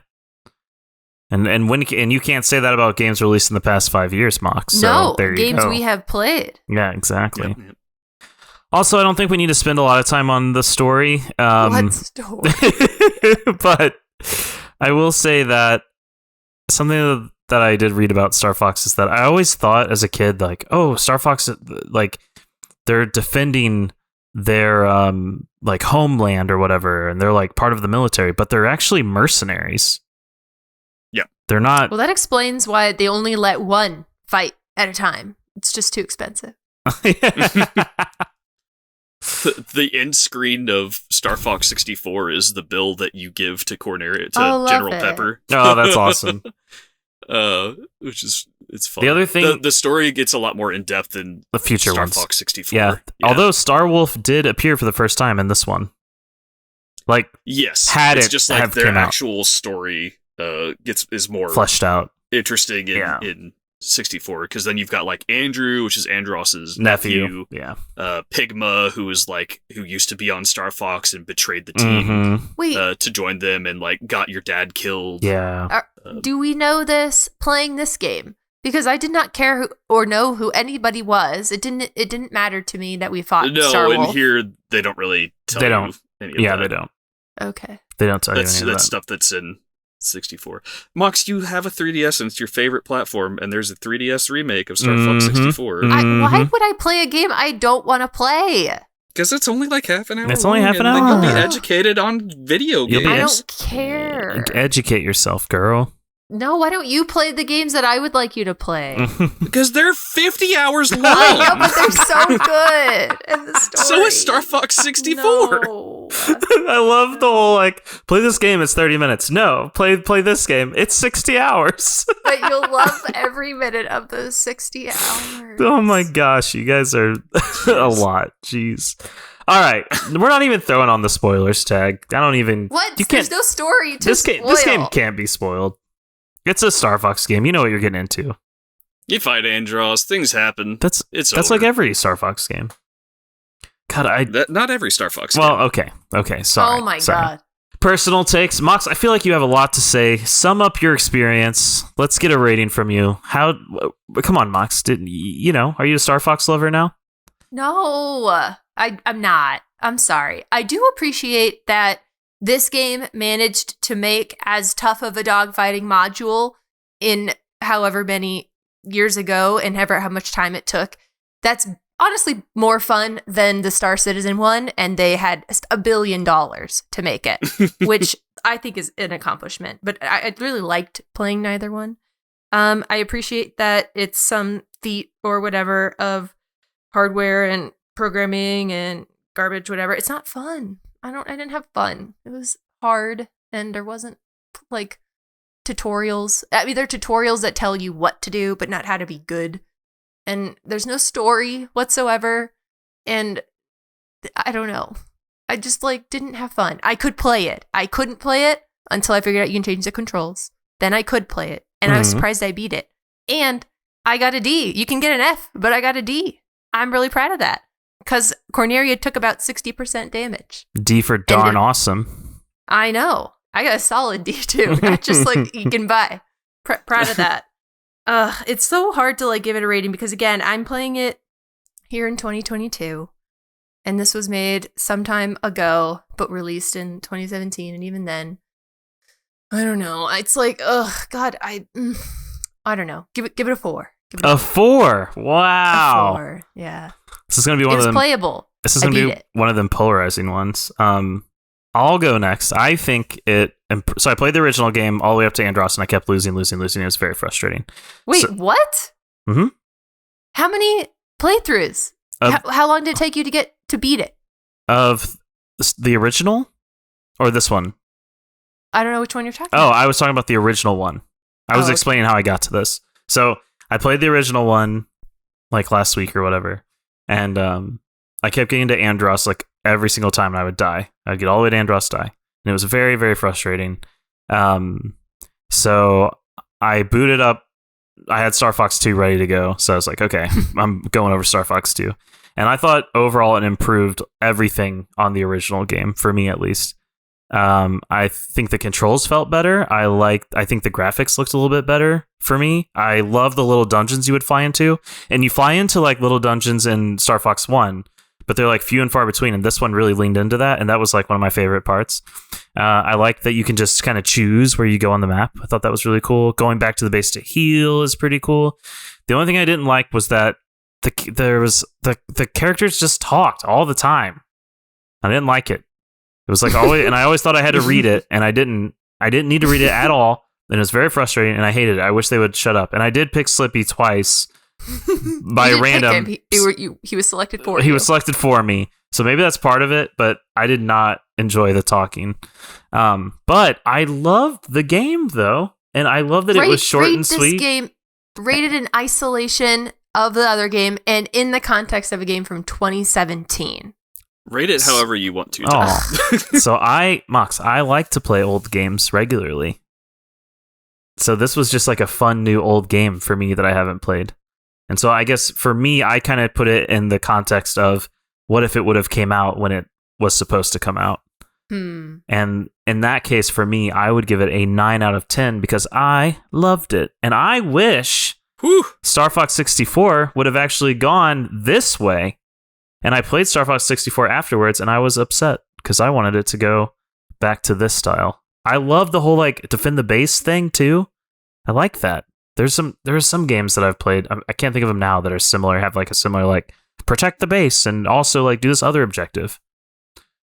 And you can't say that about games released in the past 5 years, Mox. So no, there you games go. we have played. Yeah, exactly. Yep. Also, I don't think we need to spend a lot of time on the story. What story? But I will say that something that I did read about Star Fox is that I always thought as a kid, like, oh, Star Fox, like, they're defending their like homeland or whatever, and they're like part of the military, but they're actually mercenaries. Yeah, they're not. Well, that explains why they only let one fight at a time. It's just too expensive. The end screen of Star Fox 64 is the bill that you give to General Pepper. Oh, that's awesome. Which is It's fun. The other thing, the story gets a lot more in depth in the future Star ones. Fox 64. Yeah. Although Star Wolf did appear for the first time in this one. Like, yes, had it's it just like have their came out. actual story is more fleshed out. interesting in 64, because then you've got like Andrew, which is Andross's Nephew. nephew. Yeah. Pigma, who used to be on Star Fox and betrayed the team Mm-hmm. Wait, to join them and like got your dad killed. Yeah. do we know this playing this game? Because I did not care or know who anybody was. It didn't matter to me that we fought Star No, in Wolf. here they don't really tell you any of Yeah, that. they don't. Okay. They don't tell you That's any of that. stuff that's in 64. Mox, you have a 3DS and it's your favorite platform, and there's a 3DS remake of Star Fox 64. Why would I play a game I don't want to play? Because it's only like half an hour. It's only long, half an and then hour. You'll be educated on video You'll games. be I don't care. Educate yourself, girl. No, why don't you play the games that I would like you to play? Because they're 50 hours long. I know, but they're so good. And the story. So is Star Fox 64. No. I love the whole like play this game. It's 30 minutes. No, play this game. It's 60 hours. But you'll love every minute of those 60 hours. Oh my gosh, you guys are a lot. Jeez. All right, we're not even throwing on the spoilers tag. I don't even. What? You There's can't. no story to This game spoil. can't be spoiled. It's a Star Fox game. You know what you're getting into. You fight Andross, things happen. That's over. like every Star Fox game. God, not every Star Fox Well, game. okay. Sorry. Oh my sorry. god. Personal takes, Mox. I feel like you have a lot to say. Sum up your experience. Let's get a rating from you. Come on, Mox. Are you a Star Fox lover now? No, I'm not. I'm sorry. I do appreciate that this game managed to make as tough of a dogfighting module in however many years ago and however how much time it took. That's honestly more fun than the Star Citizen one, and they had $1 billion to make it, which I think is an accomplishment. But I really liked playing neither one. I appreciate that it's some feat or whatever of hardware and programming and garbage, whatever. It's not fun. I didn't have fun. It was hard, and there wasn't like tutorials. I mean, there are tutorials that tell you what to do, but not how to be good. And there's no story whatsoever. And I don't know. I just didn't have fun. I could play it. I couldn't play it until I figured out you can change the controls. Then I could play it, and I was surprised I beat it. And I got a D. You can get an F, but I got a D. I'm really proud of that. Because Corneria took about 60% damage. D for darn awesome. I know. I got a solid D too. Not just you can buy. Proud of that. It's so hard to give it a rating because again, I'm playing it here in 2022. And this was made sometime ago, but released in 2017. And even then, I don't know. It's God, I don't know. Give it a 4. A 4. Wow. A 4. Yeah. This is gonna be one of them. It's playable. This is gonna be one of them polarizing ones. I'll go next. I think it. So I played the original game all the way up to Andross, and I kept losing. It was very frustrating. Wait, what? Mm-hmm. How many playthroughs? How long did it take you to get to beat it? Of the original, or this one? I don't know which one you're talking Oh, about. I was talking about the original one. I was explaining how I got to this. So I played the original one last week or whatever, and I kept getting to Andross every single time, and I would die. I'd get all the way to Andross, die, and it was very, very frustrating. So I booted up. I had Star Fox 2 ready to go, so I was like, okay, I'm going over Star Fox 2. And I thought overall it improved everything on the original game, for me at least. I think the controls felt better. I think the graphics looked a little bit better for me. I love the little dungeons you would fly into. And you fly into little dungeons in Star Fox 1, but they're few and far between. And this one really leaned into that. And that was one of my favorite parts. I like that you can just kind of choose where you go on the map. I thought that was really cool. Going back to the base to heal is pretty cool. The only thing I didn't like was that the characters just talked all the time. I didn't like it. It was always, and I always thought I had to read it, and I didn't need to read it at all. And it was very frustrating, and I hated it. I wish they would shut up. And I did pick Slippy twice by random. He was selected for you. He was selected for me. So maybe that's part of it, but I did not enjoy the talking. But I loved the game, though. And I love that it was short and sweet. rated in isolation of the other game and in the context of a game from 2017. Rate it however you want to. So Mox, I like to play old games regularly. So this was just like a fun new old game for me that I haven't played. And so I guess for me, I kind of put it in the context of what if it would have came out when it was supposed to come out. And in that case, for me, I would give it a 9 out of 10 because I loved it. And I wish Star Fox 64 would have actually gone this way. And I played Star Fox 64 afterwards, and I was upset because I wanted it to go back to this style. I love the whole like defend the base thing too. I like that. There are some games that I've played. I can't think of them now that are similar. Have like a similar like protect the base and also like do this other objective.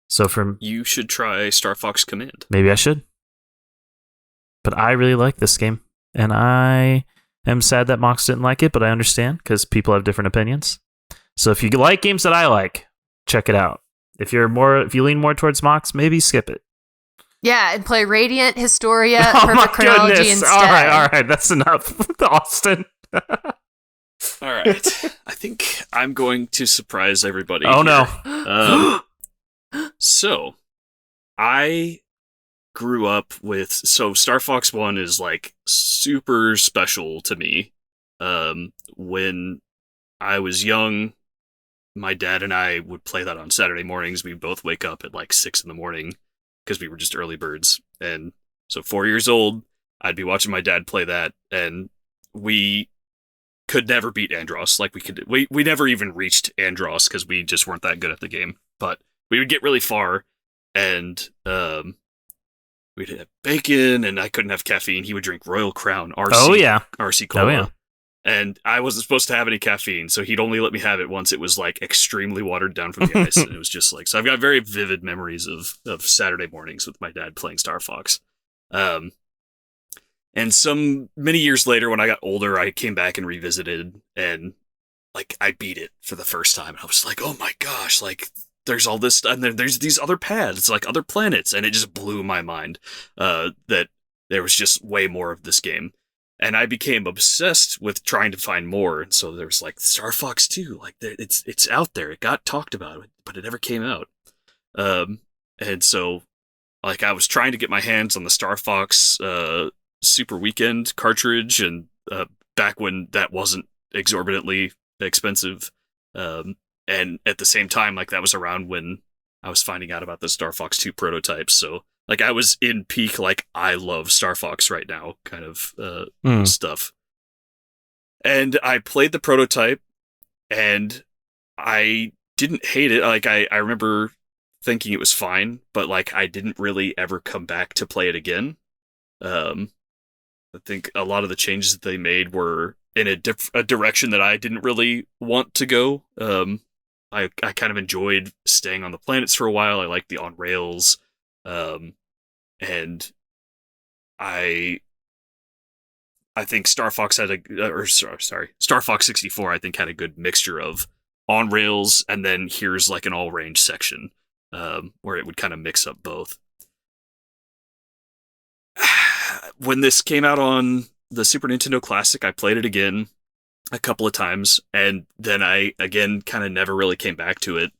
So you should try Star Fox Command. Maybe I should. But I really like this game, and I am sad that Mox didn't like it, but I understand because people have different opinions. So if you like games that I like, check it out. If you lean more towards Mox, maybe skip it. Yeah, and play Radiant, Historia, Perfect Chronology goodness. instead. All right, that's enough. Austin. All right. I think I'm going to surprise everybody. Oh, here. no. So, I grew up with... So, Star Fox 1 is, like, super special to me. When I was young, my dad and I would play that on Saturday mornings. We'd both wake up at, like, 6 in the morning because we were just early birds. And so, 4 years old, I'd be watching my dad play that, and we could never beat Andros. Like, we never even reached Andros because we just weren't that good at the game. But we would get really far, and we'd have bacon, and I couldn't have caffeine. He would drink Royal Crown, RC Cola. Oh, yeah. And I wasn't supposed to have any caffeine, so he'd only let me have it once it was, like, extremely watered down from the ice. And it was just, like... So I've got very vivid memories of Saturday mornings with my dad playing Star Fox. And many years later, when I got older, I came back and revisited, and, like, I beat it for the first time. And I was like, oh my gosh, like... There's all this, and then there's these other paths, like other planets, and it just blew my mind that there was just way more of this game. And I became obsessed with trying to find more, and so there was like Star Fox 2, like it's out there, it got talked about, but it never came out. And so, like, I was trying to get my hands on the Star Fox Super Weekend cartridge, and back when that wasn't exorbitantly expensive. And at the same time, like, that was around when I was finding out about the Star Fox 2 prototypes. So, like, I was in peak, like, I love Star Fox right now kind of stuff. And I played the prototype, and I didn't hate it. Like, I remember thinking it was fine, but, like, I didn't really ever come back to play it again. I think a lot of the changes that they made were in a direction that I didn't really want to go. I kind of enjoyed staying on the planets for a while. I liked the on rails, and I think Star Fox had Star Fox 64. I think had a good mixture of on rails, and then here's like an all range section where it would kind of mix up both. When this came out on the Super Nintendo Classic, I played it again a couple of times, and then I, again, kind of never really came back to it.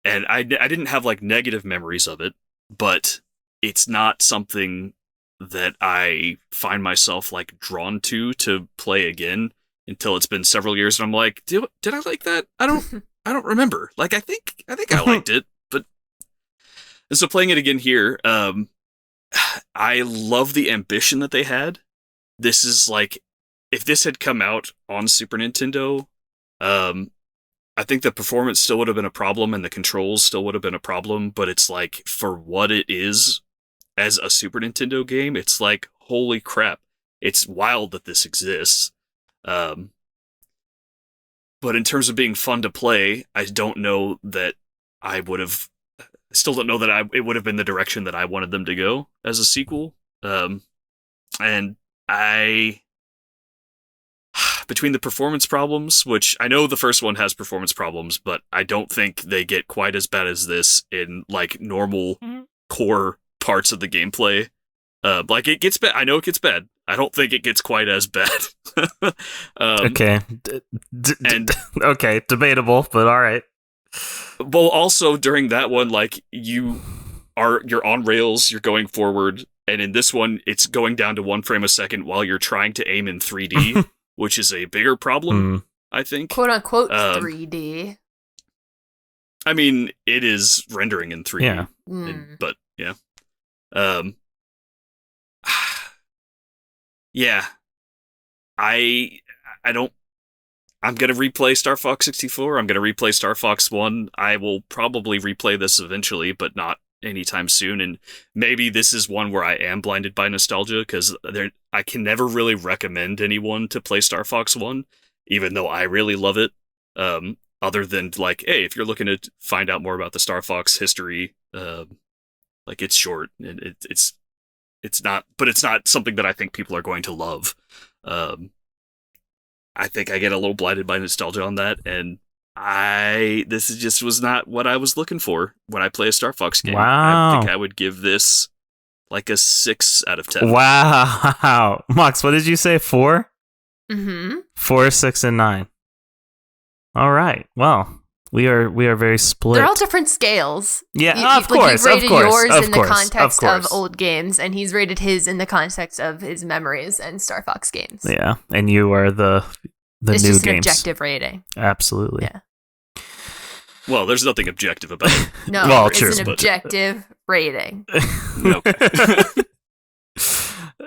And I didn't have, like, negative memories of it, but it's not something that I find myself, like, drawn to play again until it's been several years, and I'm like, did I like that? I don't remember. Like, I think I liked it, but... And so playing it again here, I love the ambition that they had. This is, like... If this had come out on Super Nintendo, I think the performance still would have been a problem and the controls still would have been a problem, but it's like, for what it is as a Super Nintendo game, it's like, holy crap. It's wild that this exists. But in terms of being fun to play, I don't know that I would have... I still don't know that it would have been the direction that I wanted them to go as a sequel. And between the performance problems, which I know the first one has performance problems, but I don't think they get quite as bad as this in, like, normal core parts of the gameplay. Like, it gets bad. I know it gets bad. I don't think it gets quite as bad. Okay. And okay, debatable, but all right. well, also during that one, like you're on rails, you're going forward, and in this one, it's going down to 1 frame a second while you're trying to aim in 3D, which is a bigger problem, I think. Quote unquote 3D. I mean, it is rendering in 3D, Yeah. but yeah. Yeah. I don't. I'm gonna replay Star Fox 64. I'm gonna replay Star Fox 1. I will probably replay this eventually, but not anytime soon. And maybe this is one where I am blinded by nostalgia, because I can never really recommend anyone to play Star Fox 1, even though I really love it. Other than like, hey, if you're looking to find out more about the Star Fox history, like it's short. It's not, but it's not something that I think people are going to love. I think I get a little blinded by nostalgia on that, and this was not what I was looking for when I play a Star Fox game. Wow. I think I would give this like a 6 out of 10. Wow. Mox, what did you say? 4? Mm-hmm. 4, 6, and 9. All right. Well, we are very split. They're all different scales. Yeah, of course. You've rated yours in the course, context of of old games, and he's rated his in the context of his memories and Star Fox games. Yeah, and you are the it's new just an games. objective rating. Absolutely. Yeah. Well, there's nothing objective about it. No, Well, it's true, an objective rating. Okay.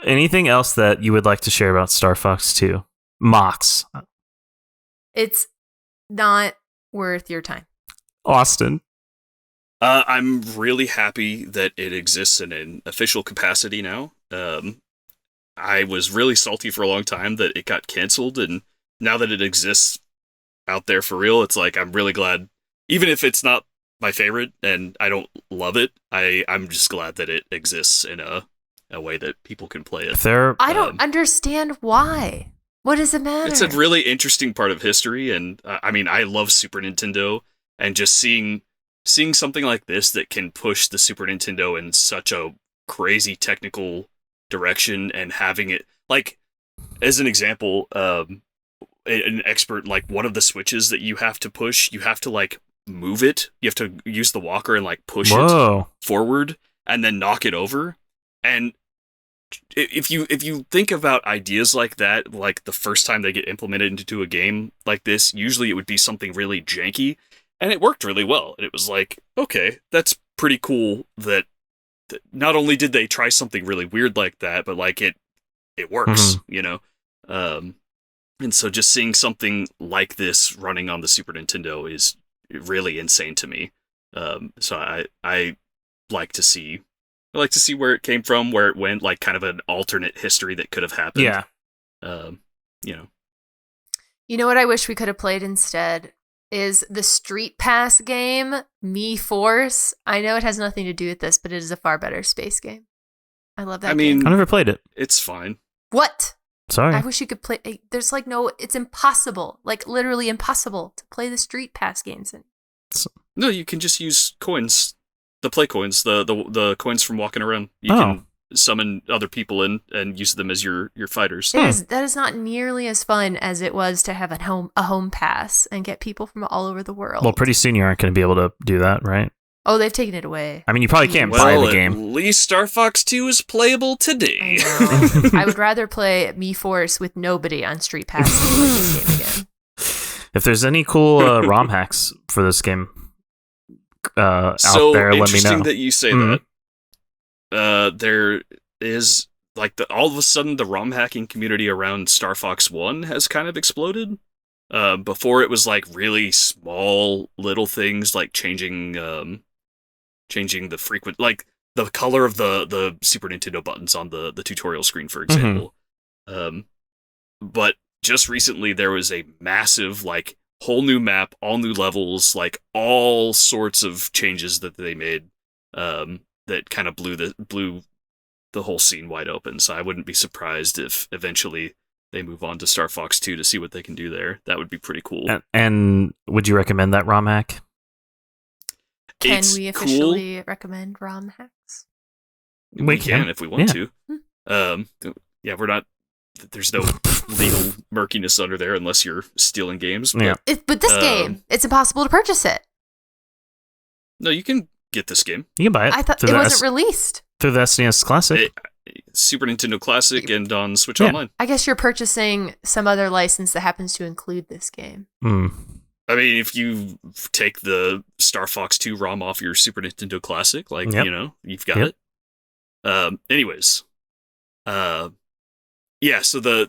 Anything else that you would like to share about Star Fox 2? Mox. It's not worth your time. Austin. I'm really happy that it exists in an official capacity now. I was really salty for a long time that it got canceled, and now that it exists out there for real, it's like I'm really glad. Even if it's not my favorite and I don't love it, I'm just glad that it exists in a way that people can play it. I don't understand why. What does it matter? It's a really interesting part of history, and I mean, I love Super Nintendo, and just seeing something like this that can push the Super Nintendo in such a crazy technical direction, and having it, like, as an example, an expert, like, one of the switches that you have to push, you have to, like, move it. You have to use the walker and, like, push it forward, and then knock it over. And if you think about ideas like that, like the first time they get implemented into a game like this, usually it would be something really janky, and it worked really well. And it was like, okay, that's pretty cool that not only did they try something really weird like that, but like it works, you know? And so just seeing something like this running on the Super Nintendo is really insane to me. So I like to see where it came from, where it went, like kind of an alternate history that could have happened. Yeah. You know. You know what I wish we could have played instead is the Street Pass game, Me Force. I know it has nothing to do with this, but it is a far better space game. I love that game. I never played it. It's fine. What? Sorry. I wish you could play. There's like no, it's impossible, like literally impossible to play the Street Pass games. No, you can just use coins. The play coins, the coins from walking around. You can summon other people in and use them as your fighters. That is not nearly as fun as it was to have a home pass and get people from all over the world. Well, pretty soon you aren't going to be able to do that, right? Oh, they've taken it away. I mean, you probably can't buy the game. At least Star Fox 2 is playable today. I know. I would rather play Me Force with nobody on Street Pass than play this game again. If there's any cool ROM hacks for this game out there, let me know. Interesting that you say that. There is all of a sudden the ROM hacking community around Star Fox 1 has kind of exploded. Before it was like really small little things like changing the frequent, like the color of the Super Nintendo buttons on the tutorial screen, for example. But just recently there was a massive like whole new map, all new levels, like all sorts of changes that they made that kind of blew the whole scene wide open. So I wouldn't be surprised if eventually they move on to Star Fox 2 to see what they can do there. That would be pretty cool. And would you recommend that ROM hack? Can we officially recommend ROM hacks? We can if we want to. yeah, we're not. There's no legal murkiness under there unless you're stealing games. But, Yeah. But this game, it's impossible to purchase it. no, you can get this game. You can buy it. I thought through it the wasn't released. through the SNES Classic. Super Nintendo Classic and on Switch Yeah. Online. I guess you're purchasing some other license that happens to include this game. I mean, if you take the Star Fox 2 ROM off your Super Nintendo Classic, like, Yep. you know, you've got Yep. it. Anyways. Yeah, so the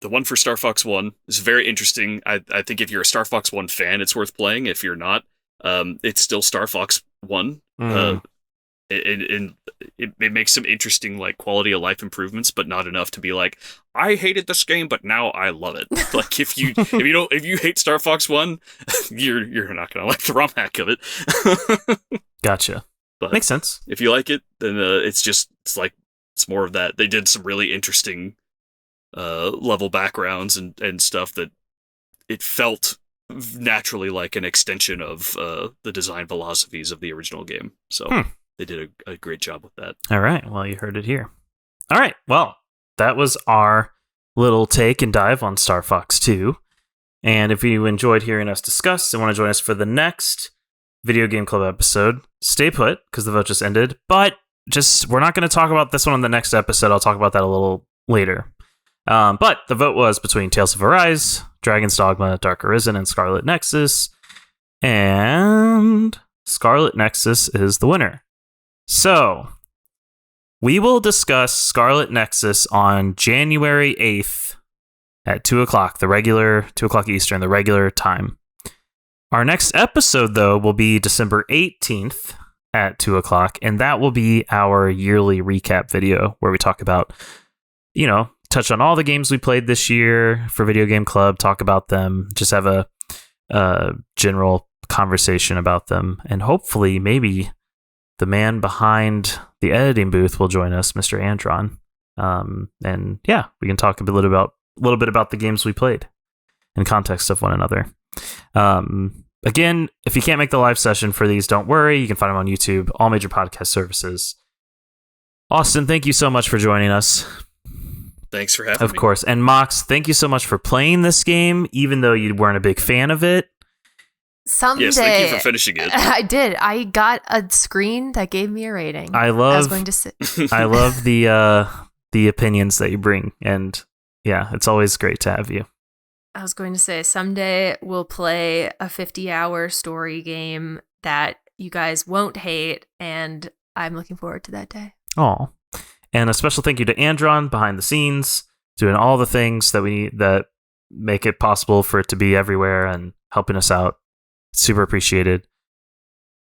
one for Star Fox 1 is very interesting. I think if you're a Star Fox 1 fan, it's worth playing. If you're not, it's still Star Fox 1. It makes some interesting like quality of life improvements, but not enough to be like, I hated this game, but now I love it. Like if you hate Star Fox 1, you're not gonna like the ROM hack of it. Gotcha. But Makes sense. if you like it, then it's more of that. They did some really interesting level backgrounds and stuff that it felt naturally like an extension of the design philosophies of the original game. So they did a great job with that. All right. Well, you heard it here. All right. Well, that was our little take and dive on Star Fox 2. And if you enjoyed hearing us discuss and want to join us for the next Video Game Club episode, stay put because the vote just ended. But we're not going to talk about this one on the next episode. I'll talk about that a little later. But the vote was between Tales of Arise, Dragon's Dogma, Dark Arisen, and Scarlet Nexus. And Scarlet Nexus is the winner. So, we will discuss Scarlet Nexus on January 8th at 2 o'clock, the regular 2 o'clock Eastern, the regular time. Our next episode, though, will be December 18th at 2 o'clock, and that will be our yearly recap video where we talk about, touch on all the games we played this year for Video Game Club, talk about them, just have a general conversation about them, and hopefully maybe the man behind the editing booth will join us, Mr. Andron. And yeah, we can talk a little bit about the games we played in context of one another. Again, if you can't make the live session for these, don't worry. You can find them on YouTube, all major podcast services. Austin, thank you so much for joining us. Thanks for having me. Of course. And Mox, thank you so much for playing this game, even though you weren't a big fan of it. Someday. Yes, thank you for finishing it. I did. I got a screen that gave me a rating. I was going to say. I love the opinions that you bring, and yeah, it's always great to have you. I was going to say someday we'll play a 50-hour story game that you guys won't hate, and I'm looking forward to that day. Oh, and a special thank you to Andron behind the scenes, doing all the things that make it possible for it to be everywhere and helping us out. Super appreciated.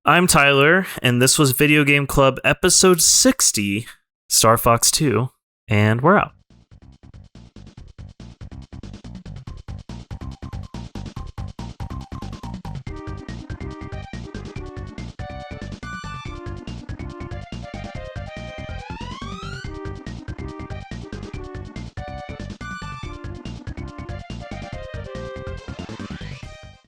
I'm Tyler, and this was Video Game Club episode 60, Star Fox 2, and we're out.